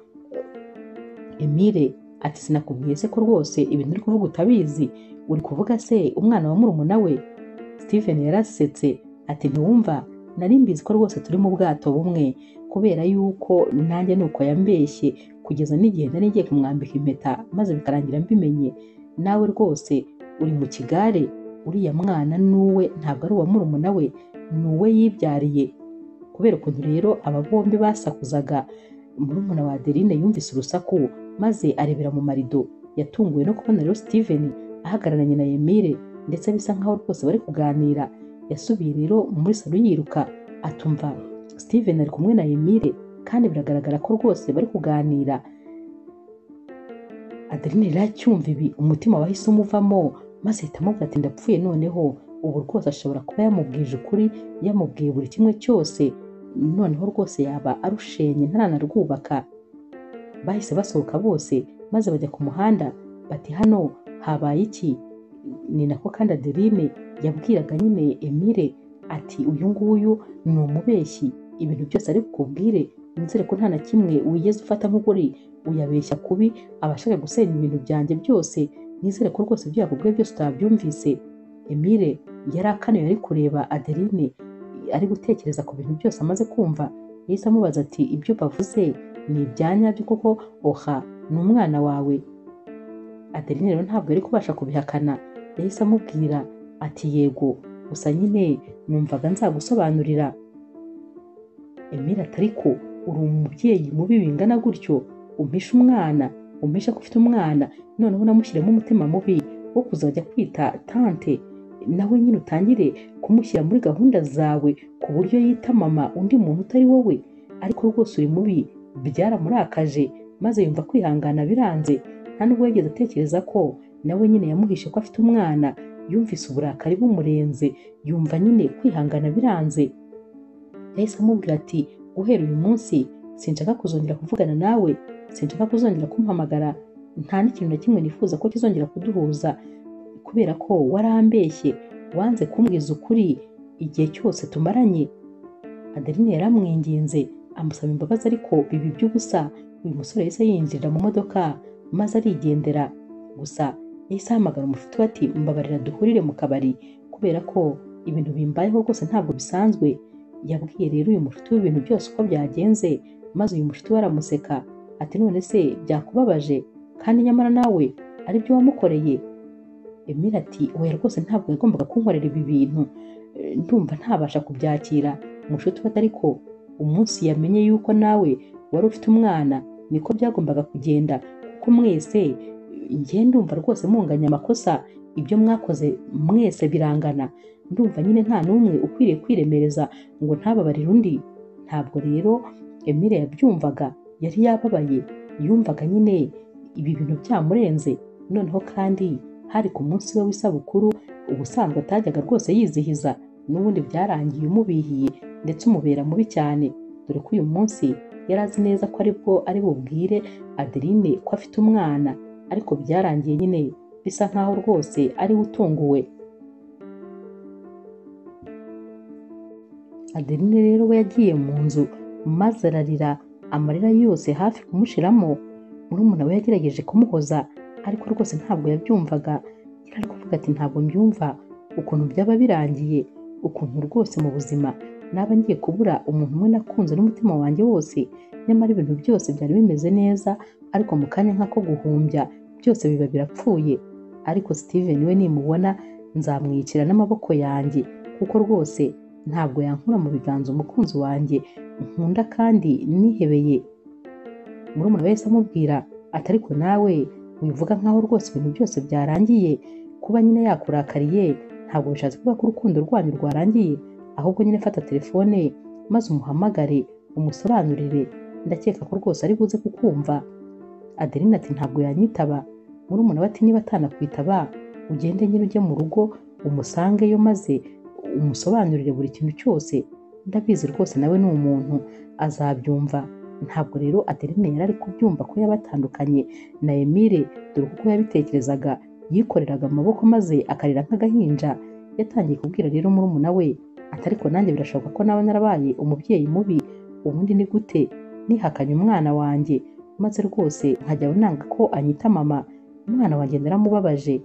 Emile ati sinakubwiye se ko rwose ibintu uri kuvuga utabizi? Uri kuvuga se umwana wa murumuna we? Steven yarasetse ati ntiwumva, nari mbizi ko rwose turi mu bwato bumwe, kubera yuko nanjye nuko yambeshye kugeza n'igihe nari ngiye kumwambika impeta maze bikarangira mbimenye. Nawe rwose uri mu kigare, uriya mwana nuwe, ntabwo ari uwa murumuna we, nuwe yibyariye. Kubera ukuntu rero aba bombi basakuzaga, murumuna wa Adeline yumvise urusaku maze arebera mu marido. Yatunguwe no kubona rero Steven ahagararanye na Emile, ndetse bisa nkaho rwose bari kuganira. Yasubiye rero muri salo yiruka, atumva Steven ari kumwe na Emile kandi biragaragara ko rwose bari kuganira. Adeline rero acyumva ibi umutima wahise umuvamo, maze ahita amubwira ati ndapfuye noneho, ubu rwose ashobora kuba yamubwije ukuri, yamubwiye buri kimwe cyose, noneho rwose yaba arushenye ntaranarwubaka. Bahise basohoka bose maze bajya ku muhanda, bati hano habaye iki? Ni nako kandi Adeline yabwiraga nyine Emile ati uyu nguyu ni umubeshyi, ibintu byose ari bukubwire nizere ko nta na kimwe wigeze ufata nk'ukuri, uyabeshya kubi abashaka gusenya ibintu byanjye byose. Nizere ko rwose ibyo yakubwiye byose utabyumvise. Emile yari akanuye ari kureba Adeline ari gutekereza ku bintu byose amaze kumva. Yahise amubaza ati ibyo bavuze ni ibyanyabyo koko oha ni umwana wawe? Adeline rero ntabwo yari kubasha kubihakana, yahise amubwira ati yego, gusa nyine numvaga nzagusobanurira. Emile ati ariko uri umubyeyi mubi bingana gutyo, umpisha umwana, umpisha ko ufite umwana, noneho unamushyiremo umutima mubi wo kuzajya kwita tante, nawe nyine utangire kumushyira muri gahunda zawe ku buryo yita mama undi muntu utari wowe. Ariko rwose uri mubi. Byaramurakaje maze yumva kwihangana biranze. Nta nubwo yigeze atekereza ko nawe nyine yamuhishe ko afite umwana. Yumvise uburakari bumurenze, yumva nyine kwihangana biranze. Yahise amubwira ati guhera uyu munsi sinshaka kuzongera kuvugana nawe, sinshaka kuzongera kumpamagara, nta n'ikintu na kimwe nifuza ko kizongera kuduhuza, kubera ko warambeshye, wanze kumbwiza ukuri igihe cyose tumaranye. Adeline yaramwinginze amusaba imbabazi, ariko bibi by'ubusa. Uyu musore yahise yinjira mu modoka maze arigendera. Gusa yahise ahamagara umufuti we ati mbabarira duhurire mu kabari, kubera ko ibintu bimbayeho rwose ntabwo bisanzwe. Yabwiye rero uyu mushuti we ibintu byose uko byagenze, maze uyu mushuti we aramuseka ati none se byakubabaje kandi nyamara nawe ari byo wamukoreye? Emile ati oya rwose ntabwo yagombaga kunkorera ibi bintu, ndumva ntabasha kubyakira. Umushuti we ati ariko umunsi yamenye yuko nawe wari ufite umwana niko byagombaga kugenda, kuko mwese njye ndumva rwose munganya amakosa, ibyo mwakoze mwese birangana. Ndumva nyine nta n'umwe ukwiriye kwiremereza ngo ntababarire undi. Ntabwo rero Emile yabyumvaga, yari yababaye, yumvaga nyine ibi bintu byamurenze. Noneho kandi hari ku munsi we w'isabukuru, ubusanzwe atajyaga rwose yizihiza, n'ubundi byarangiye umubihiye ndetse umubera mubi cyane, dore ko uyu munsi yari azi neza ko aribwo ari bubwire Adeline ko afite umwana, ariko byarangiye nyine bisa nkaho rwose ari we utunguwe. Adeline rero we yagiye mu nzu maze ararira, amarira yose hafi kumushiramo. Murumuna we yagerageje kumuhoza, ariko rwose ntabwo yabyumvaga. Yari ari kuvuga ati ntabwo mbyumva ukuntu byaba birangiye, ukuntu rwose mu buzima naba ngiye kubura umuntu umwe nakunze n'umutima wanjye wose, nyamara ibintu byose byari bimeze neza, ariko mu kanya nk'ako guhumbya byose biba birapfuye. Ariko Steven we nimubona nzamwicira n'amaboko yanjye, kuko rwose ntabwo yankura mu biganza umukunzi wanjye nkunda kandi nihebeye. Murumuna we yahise amubwira ati ariko nawe wivuga nkaho rwose ibintu byose byarangiye, kuba nyine yakurakariye ntabwo bishatse kuvuga ko urukundo rwanyu rwarangiye, ahubwo nyine fata telefone maze umuhamagare umusobanurire, ndakeka ko rwose ari buze kukumva. Adeline ati ntabwo yanyitaba. Murumuna we ati niba atanakwitaba ugende nyine ujye mu rugo umusangeyo maze umusobanurire buri kintu cyose, ndabizi rwose nawe ni umuntu azabyumva. Ntabwo rero Adeline yari ari kubyumva ko yabatandukanye na Emile, dore kuko yabitekerezaga yikoreraga amaboko maze akarira nk'agahinja. Yatangiye kubwira rero murumuna we ati ariko nanjye birashoboka ko nawe narabaye umubyeyi mubi, ubundi ni gute nihakanye umwana wanjye maze rwose nkajya nanga ko anyita mama, umwana wanjye naramubabaje.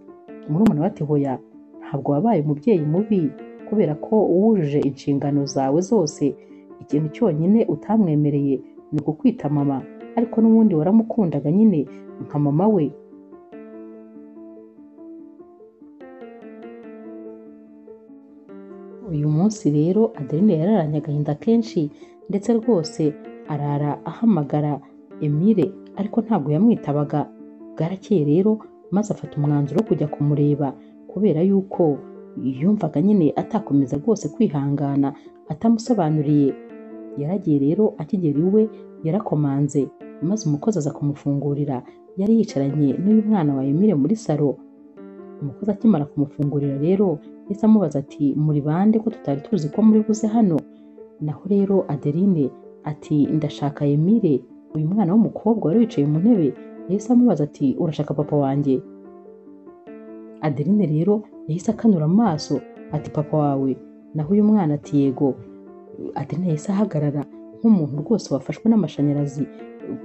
Murumuna we ati hoya ntabwo wabaye umubyeyi mubi, kubera ko wujuje inshingano zawe zose, ikintu cyonyine utamwemereye ni ukukwita mama, ariko n'ubundi waramukundaga nyine nka mama we. Uyu munsi rero Adeline yararanye agahinda kenshi, ndetse rwose arara ahamagara Emile, ariko ntabwo yamwitabaga. Bwarakeye rero maze afata umwanzuro wo kujya kumureba, kubera yuko yumvaga nyine atakomeza rwose kwihangana atamusobanuriye. Yaragiye rero, akigera iwe yarakomanze maze umukozi aza kumufungurira. Yari yicaranye n'uyu mwana wa Emile muri salo. Umukozi akimara kumufungurira rero yahise amubaza ati muri bande ko tutari tuzi ko muri buze hano? Naho rero Adeline ati ndashaka Emile, uyu mwana w'umukobwa wari wicaye mu ntebe. Yahise amubaza ati urashaka papa wanjye? Adeline rero yahise akanura amaso ati papa wawe? Naho uyu mwana ati yego. Adeline yahise ahagarara nk'umuntu rwose wafashwe n'amashanyarazi,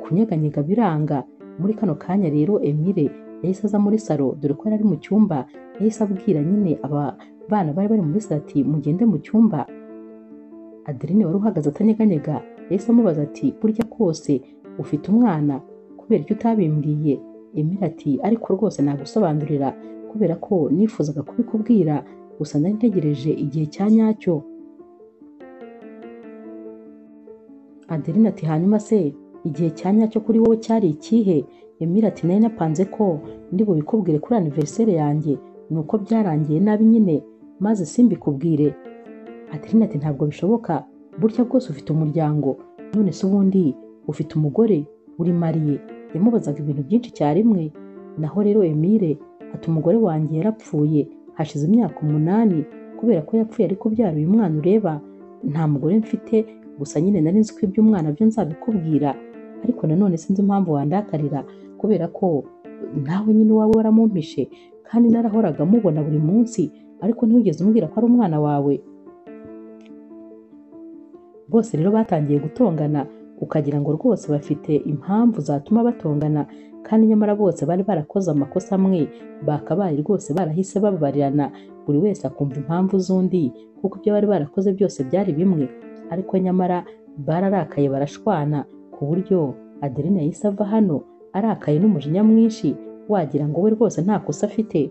kunyeganyega biranga. Muri kano kanya rero Emile yahise aza muri salo, dore ko yari ari mu cyumba. Yahise abwira nyine aba bana bari bari muri salo ati mugende mu cyumba. Adeline wari uhagaze atanyeganyega yahise amubaza ati burya kose ufite umwana, kubera icyo utabimbwiye? Emile ati ariko rwose nagusobanurira, kubera ko nifuzaga kubikubwira, gusa nari ntegereje igihe cya nyacyo. Adeline ati hanyuma se igihe cya nyacyo kuri wowe cyari ikihe? Emile ati nari napanze ko ndi bubikubwire kuri anniversaire yanjye, nuko byarangiye nabi nyine maze simbikubwire. Adeline ati ntabwo bishoboka, burya bwose ufite umuryango, none se ubundi ufite umugore, uri mariye? Yamubazaga ibintu byinshi icyarimwe. Naho rero Emile ati umugore wanjye yarapfuye hashize imyaka 8, kubera ko yapfuye ari kubyara uyu mwana ureba. Nta mugore mfite, gusa nyine nari nzi ko iby'umwana byo nzabikubwira, ariko nanone sinzi impamvu wandakarira, kubera ko nawe nyine wawe waramumpishe kandi narahoraga mubona buri munsi, ariko ntiwigeze umbwira ko ari umwana wawe. Bose rero batangiye gutongana, ukagira ngo rwose bafite impamvu zatuma batongana, kandi nyamara bose bari barakoze amakosa amwe, bakabaye rwose barahise bababarirana, buri wese akumva impamvu z'undi, kuko ibyo bari barakoze byose byari bimwe. Ariko nyamara bararakaye barashwana, ku buryo Adeline yahise ava hano arakaye n'umujinya mwinshi, wagira ngo we rwose nta kosa afite.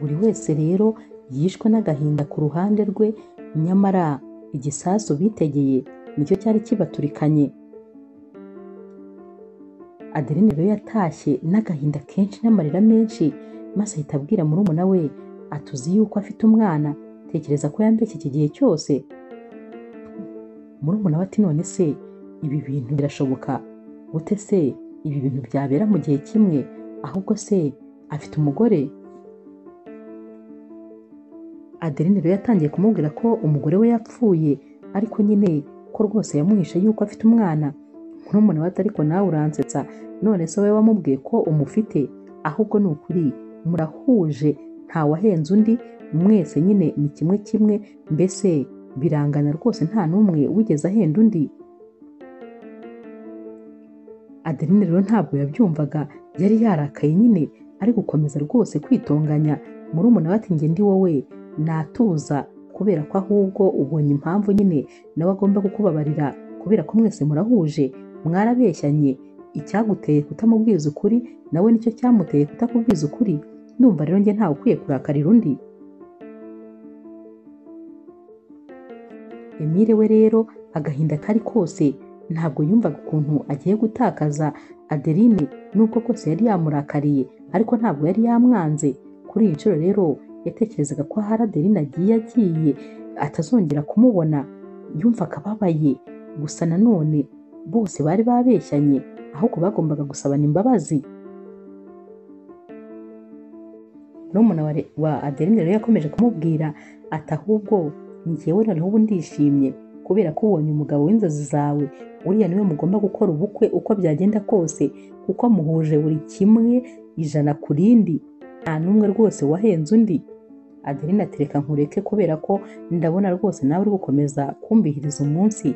Buri wese rero yishwe n'agahinda ku ruhande rwe, nyamara igisasu bitegeye nicyo cyari kibaturikanye. Adeline rero yatashye n'agahinda kenshi n'amarira menshi, maze ahita abwira murumuna we atuzi yuko afite umwana, tekereza ko yambeshye iki gihe cyose. Murumuna we ati none se ibi bintu birashoboka gute? Se ibi bintu byabera mu gihe kimwe? Ahubwo se afite umugore? Adeline rero yatangiye kumubwira ko umugore we yapfuye, ariko nyine ko rwose yamuhishe yuko afite umwana. Murumuna we ati ariko nawe uransetsa, none se wowe wamubwiye ko umufite? Ahubwo ni ukuri murahuje, nta wahenze undi, mwese nyine ni kimwe kimwe, mbese birangana rwose, nta n'umwe wigeze ahenda undi. Adeline rero ntabwo yabyumvaga, yari yarakaye nyine, ari gukomeza rwose kwitonganya. Murumuna we ati njye ndi wowe natuza, kubera ko ahubwo ubonye impamvu nyine nawe agomba kukubabarira, kubera ko mwese murahuje, mwarabeshyanye. Icyaguteye kutamubwiza ukuri nawe nicyo cyamuteye kutakubwiza ukuri. Ndumva rero njye ntawe ukwiye kurakarira undi. Emile we rero agahinda kari kose, ntabwo yumvaga ukuntu agiye gutakaza Adeline, nubwo kose yari yamurakariye, ariko ntabwo yari yamwanze. Kuri iyi nshuro rero yatekerezaga ko ahari Adeline agiye atazongera kumubona. Yumvaga ababaye, gusa nanone bose bari babeshyanye, ahubwo bagombaga gusabana imbabazi. Murumuna wa Adeline rero yakomeje kumubwira ati ahubwo njyewe noneho ubu ndishimye, kubera ko ubonye umugabo w'inzozi zawe, uriya niwe mugomba gukora ubukwe uko byagenda kose, kuko muhuje buri kimwe 100 ku rindi, nta n'umwe rwose wahenze undi. Adeline ati reka nkureke, kubera ko ndabona rwose nawe uri gukomeza kumbihiriza umunsi,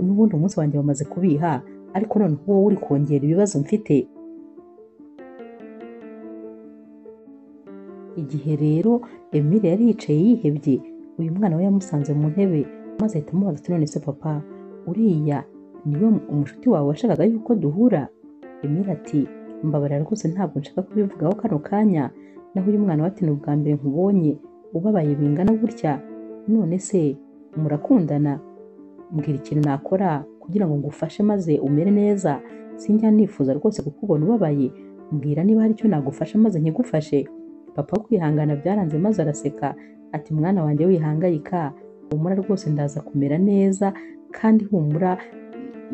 n'ubundi umunsi wanjye wamaze kubiha, ariko noneho wowe uri kongera ibibazo mfite. Igihe rero Emile yari yicaye yihebye, uyu mwana we yamusanze mu ntebe, maze ahita amubaza ati none se papa, uriya niwe umushuti wawe washakaga yuko duhura? Emile ati mbabarira rwose ntabwo nshaka kubivugaho kano kanya. Naho uyu mwana we ati ni ubwa mbere nkubonye ubabaye bingana gutya, none se murakundana? Mbwira ikintu nakora kugira ngo ngufashe maze umere neza, sinjya nifuza rwose kukubona ubabaye. Mbwira niba hari icyo nagufasha maze nkigufashe. Papa wo kwihangana byaranze, maze araseka ati mwana wanjye wihangayika, humura rwose ndaza kumera neza, kandi humura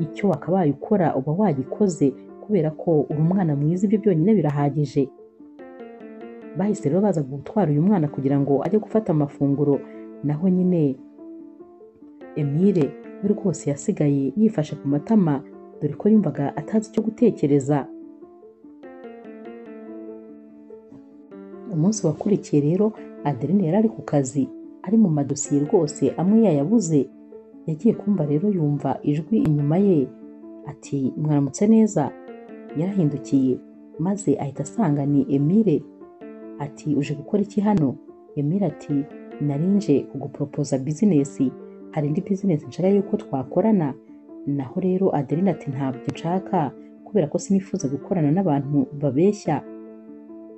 icyo wakabaye ukora uba wagikoze, kubera ko uri umwana mwiza, ibyo byonyine birahagije. Bahise rero baza gutwara uyu mwana kugira ngo ajye gufata amafunguro. Naho nyine Emile we rwose yasigaye yifashe ku matama, dore ko yumvaga atazi icyo gutekereza. Umunsi wakurikiye rero Adeline yari ari ku kazi, ari mu madosiye rwose amwe yayabuze. yagiye kumva rero yumva ijwi inyuma ye ati mwaramutse neza. Yarahindukiye maze ahita asanga ni Emile. Ati uje gukora iki hano? Emile ati narinje kuguporopoza bizinesi, hari indi bizinesi nshaka yuko twakorana. Naho rero Adeline ati ntabyo nshaka kubera ko sinifuza gukorana n'abantu babeshya.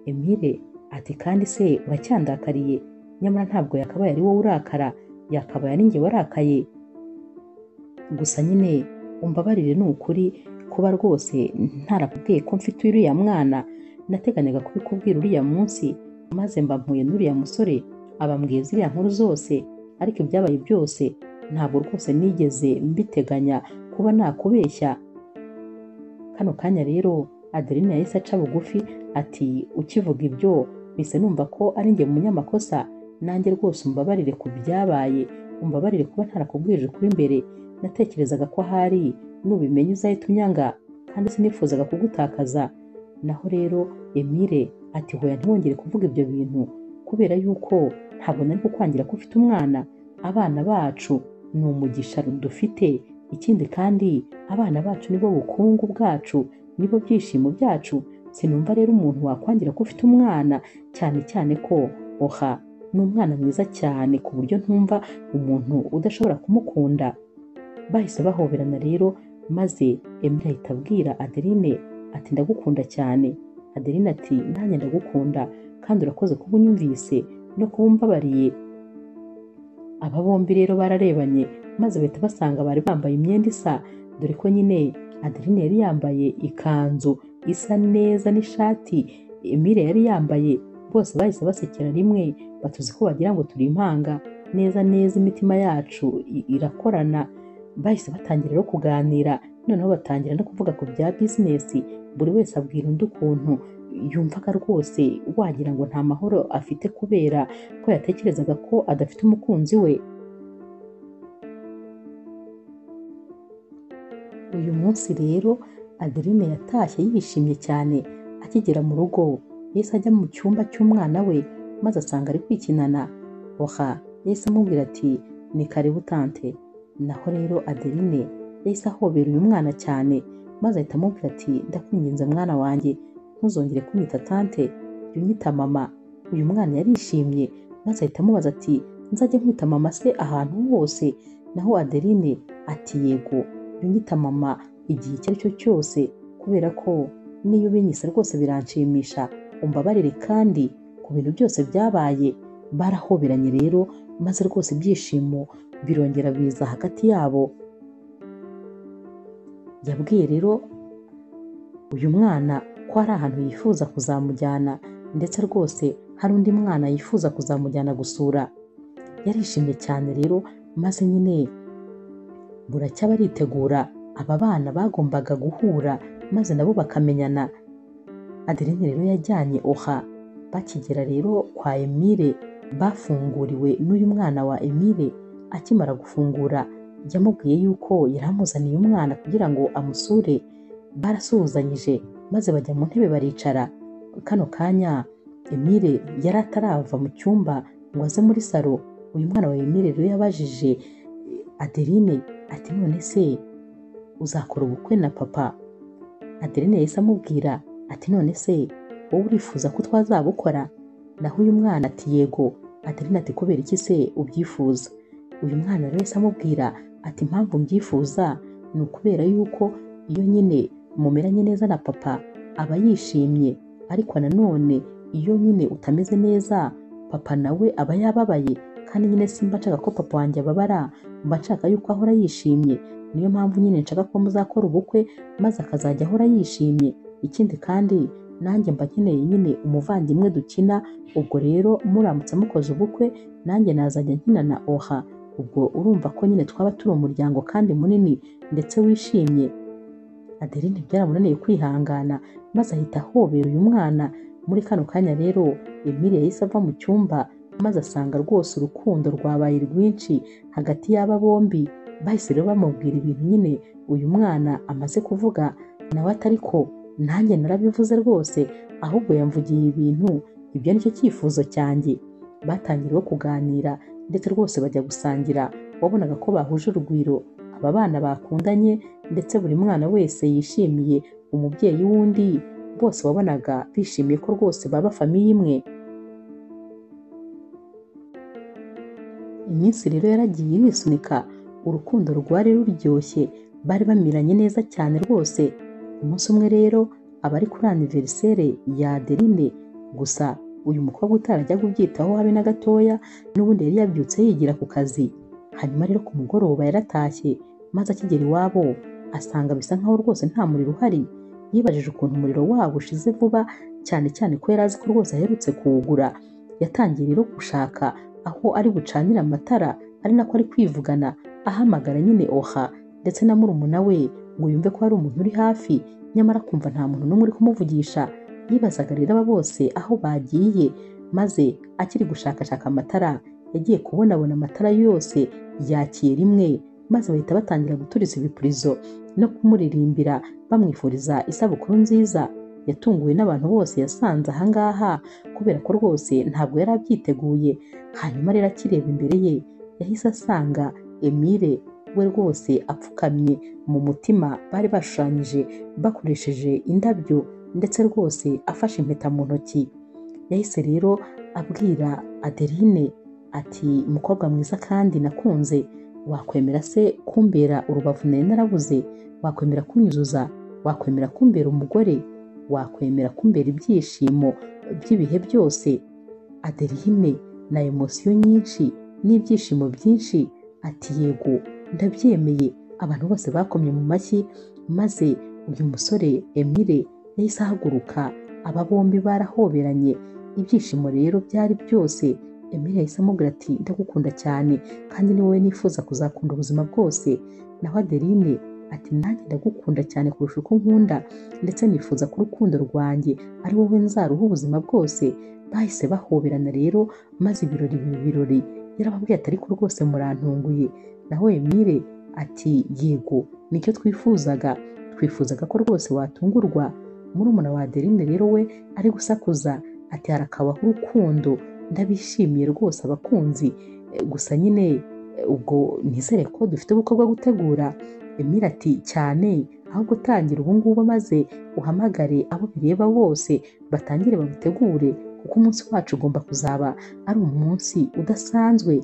Emile ati kandi se uracyandakariye? Nyamara ntabwo yakabaye ari wowe urakara, yakabaye ari njye warakaye. Gusa nyine umbabarire ni ukuri kuba rwose ntarakubwiye ko mfite uriya mwana. Nateganyaga kubikubwira uriya munsi, maze mba mpuye n'uriya musore abambwiye ziriya nkuru zose, ariko ibyabaye byose ntabwo rwose nigeze mbiteganya kuba nakubeshya. Kano kanya rero Adeline yahise aca bugufi ati ukivuga ibyo mpise numva ko ari njye munyamakosa, nanjye rwose umbabarire ku byabaye, umbabarire kuba ntarakubwije ukuri mbere. Natekerezaga ko ahari nubimenya uzahita unyanga kandi sinifuzaga kugutakaza. Naho rero Emile ati hoya ntiwongere kuvuga ibyo bintu kubera yuko ntabwo nari kukwangira ko ufite umwana. Abana bacu ni umugisha dufite, ikindi kandi abana bacu nibo bukungu bwacu, nibo byishimo byacu. Sinumva rero umuntu wakwangira ko ufite umwana, cyane cyane ko oha ni umwana mwiza cyane ku buryo ntumva umuntu udashobora kumukunda. Bahise bahoberana rero maze Emile ahita abwira Adeline ati ndagukunda cyane. Adeline ati nanjye ndagukunda kandi urakoze kuba unyumvise no kuba umbabariye. Aba bombi rero bararebanye maze bahita basanga bari bambaye imyenda isa, dore ko nyine Adeline yari yambaye ikanzu isa neza n'ishati Emile yari yambaye. Bose bahise basekera rimwe batuzi ko bagira ngo turi impanga. Neza neza imitima yacu irakorana. Bahise batangira rero kuganira, noneho batangira no kuvuga ku bya bizinesi. Buri wese abwira undi ukuntu yumvaga rwose wagira ngo nta mahoro afite kubera ko yatekerezaga ko adafite umukunzi we. Uyu munsi rero Adeline yatashye yishimye cyane. Akigera mu rugo yahise ajya mu cyumba cy'umwana we maze asanga ari kwikinana. Oha yahise amubwira ati ni karibu tante. Naho rero Adeline yahise ahobera uyu mwana cyane maze ahita amubwira ati ndakwinginze mwana wanjye ntuzongere kunyita tante, jya unyita mama. Uyu mwana yarishimye maze ahita amubaza ati nzajya nkwita mama se ahantu hose? Naho Adeline ati yego, jya unyita mama igihe icyo ari cyo cyose kubera ko niyo ubinyise rwose biranshimisha. Umbabarire kandi ku bintu byose byabaye. Barahoberanye rero maze rwose ibyishimo birongera biza hagati yabo. Yabwiye rero uyu mwana ko hari ahantu yifuza kuzamujyana ndetse rwose hari undi mwana yifuza kuzamujyana gusura. Yarishimye cyane rero maze nyine buracya baritegura. Aba bana bagombaga guhura maze nabo bakamenyana. Adeline rero yajyanye Oha. Bakigera rero kwa Emile bafunguriwe n'uyu mwana wa Emile. Akimara gufungura yamubwiye yuko yaramuzaniye umwana kugira ngo amusure. Barasuhuzanyije maze bajya mu ntebe baricara. Kano kanya Emile yari atarava mu cyumba ngo aze muri salo. Uyu mwana wa Emile rero yabajije Adeline ati none se uzakora ubukwe na papa? Adeline yahise amubwira ati none se wowe urifuza ko twazabukora? Naho uyu mwana ati yego. Adeline ati kubera iki se ubyifuza? Uyu mwana rero yahise amubwira ati impamvu mbyifuza ni ukubera yuko iyo nyine mumeranye neza na papa aba yishimye, ariko nanone iyo nyine utameze neza papa nawe aba yababaye, kandi nyine simba nshaka ko papa wanjye ababara, mba nshaka yuko ahora yishimye. Niyo mpamvu nyine nshaka ko muzakora ubukwe maze akazajya ahora yishimye. Ikindi kandi nanjye mba nkeneye nyine umuvandimwe dukina. Ubwo rero muramutse mukoze ubukwe nanjye nazajya nkina na Oha. Ubwo urumva ko nyine twaba turi umuryango kandi munini ndetse wishimye. Adeline byaramunaniye kwihangana maze ahita ahobera uyu mwana. Muri kano kanya rero Emile yahise ava mu cyumba maze asanga rwose urukundo rwabaye rwinshi hagati y'aba bombi. Bahise rero bamubwira ibintu nyine uyu mwana amaze kuvuga. Nawe atari ko nanjye narabivuze rwose, ahubwo yamvugiye ibintu, ibyo nicyo cyifuzo cyanjye. Batangira kuganira ndetse rwose bajya gusangira wabonaga ko bahuje urugwiro, aba bana bakundanye ndetse buri mwana wese yishimiye umubyeyi w'undi, bose wabonaga bishimiye ko rwose baba famiye imwe. Iminsi rero yaragiye irisunika, urukundo rwari ruryoshye, bari bamiranye neza cyane rwose. Umunsi umwe rero aba ari kuri aniverisere ya Adeline, gusa uyu mukobwa utarajyaga ubyitaho habe na gatoya, n'ubundi yari yabyutse yigira ku kazi. Hanyuma rero ku mugoroba yaratashye, maze akigera iwabo asanga bisa nkaho rwose nta muriro uhari. Yibajije ukuntu umuriro wabo ushize vuba, cyane cyane ko yari azi ko rwose aherutse kuwugura. Yatangiye rero gushaka aho ari bucanire amatara, ari nako ari kwivugana ahamagara nyine Oha ndetse na murumuna we ngo yumve ko hari umuntu uri hafi, nyamara kumva nta muntu n'umwe uri kumuvugisha. Yibazaga rero aba bose aho bagiye, maze akiri gushakashaka amatara yagiye kubonabona amatara yose yakiye rimwe, maze bahita batangira guturiza ibipurizo no kumuririmbira bamwifuriza isabukuru nziza. Yatunguwe n'abantu bose yasanze ahangaha kubera ko rwose ntabwo yari abyiteguye. Hanyuma rero akireba imbere ye yahise asanga Emile we rwose apfukamye mu mutima bari bashushanyije bakoresheje indabyo, ndetse rwose afashe impeta mu ntoki. Yahise rero abwira Adeline ati, mukobwa mwiza kandi nakunze, wakwemera se kumbera urubavu nari narabuze? Wakwemera kunyuzuza? Wakwemera kumbera umugore? Wakwemera kumbera ibyishimo by'ibihe byose? Adeline na emosiyo nyinshi n'ibyishimo byinshi ati yego ndabyemeye. Abantu bose bakomye mu mashyi, maze uyu musore Emile yahise ahaguruka. Aba bombi barahoberanye, ibyishimo rero byari byose. Emile yahise amubwira ati, ndagukunda cyane kandi ni wowe nifuza kuzakunda ubuzima bwose. Naho Adeline ati, nanjye ndagukunda cyane kurusha uko nkunda, ndetse nifuza ko urukundo rwanjye ari wowe nzaruha ubuzima bwose. Bahise bahoberana rero, maze ibirori biba ibirori. Yarababwiye ati, ariko rwose murantunguye. Naho Emile ati, yego nicyo twifuzaga ko rwose watungurwa. Murumuna wa Adeline rero we ari gusakuza ati, harakabaho urukundo, ndabishimiye rwose abakunzi, gusa nyine ubwo nizere ko dufite ubukwe bwo gutegura. Emile ati, cyane, ahubwo tangira ubu ngubu maze uhamagare abo bireba bose batangire babitegure, kuko umunsi wacu ugomba kuzaba ari umunsi udasanzwe.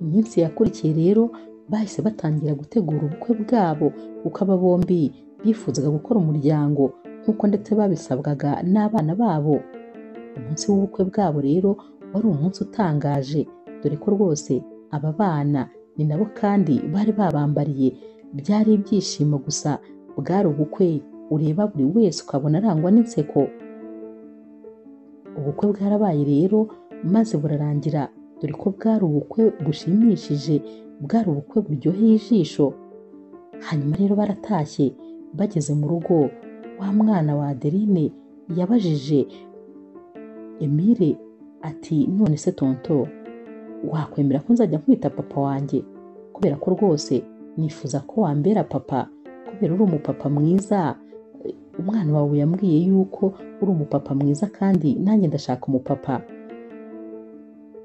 Iminsi yakurikiye rero bahise batangira gutegura ubukwe bwabo, kuko aba bombi bifuzaga gukora umuryango nk'uko ndetse babisabwaga n'abana babo. Umunsi w'ubukwe bwabo rero wari umunsi utangaje, dore ko rwose aba bana ni nabo kandi bari babambariye. Byari ibyishimo gusa, bwari ubukwe ureba buri wese ukabona arangwa n'inseko. Ubukwe bwarabaye rero maze burarangira, dore ko bwari ubukwe bushimishije, bwari ubukwe buryoheye ijisho. Hanyuma rero baratashye, bageze mu rugo wa mwana wa Adeline yabajije Emile ati, none se tonto, wakwemera ko nzajya nkwita papa wanjye? Kubera ko rwose nifuza ko wambera papa, kubera uri umupapa mwiza. Umwana wawe yambwiye yuko uri umupapa mwiza kandi nanjye ndashaka umupapa.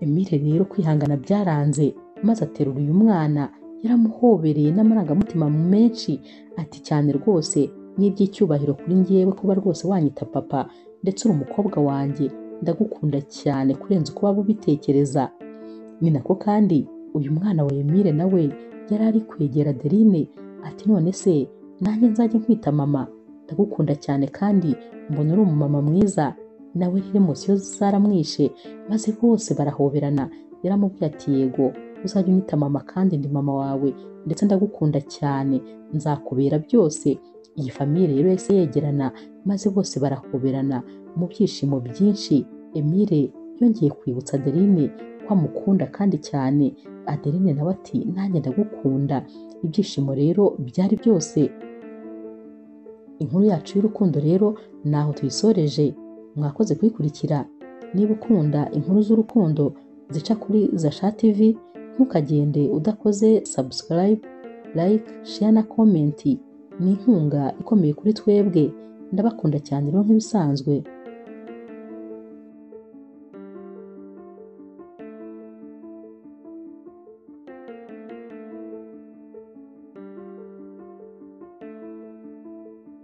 Emile rero kwihangana byaranze, maze aterura uyu mwana, yaramuhobereye n'amarangamutima menshi ati, cyane rwose ni iby'icyubahiro kuri njyewe kuba rwose wanyita papa, ndetse uri umukobwa wanjye, ndagukunda cyane kurenza uko waba ubitekereza. Ni nako kandi uyu mwana wa Emile nawe yari ari kwegera Adeline ati, none se nanjye nzajya nkwita mama? Ndagukunda cyane kandi mbona uri umumama mwiza. Nawe rero emosiyo zaramwishe, maze bose barahoberana. Yaramubwiye ati, yego uzajya unyita mama kandi ndi mama wawe, ndetse ndagukunda cyane, nzakubera byose. Iyi famiye rero yahise yegerana, maze bose barahoberana mu byishimo byinshi. Emile yongeye kwibutsa Adeline ko amukunda kandi cyane. Adeline nawe ati, nanjye ndagukunda. Ibyishimo rero byari byose. Inkuru yacu y'urukundo rero naho tuyisoreje. Mwakoze kuyikurikira. Niba ukunda inkuru z'urukundo zica kuri Zasha TV, ntukagende udakoze subscribe, like, share na comment. Ni inkunga ikomeye kuri twebwe. Ndabakunda cyane rero nk'ibisanzwe.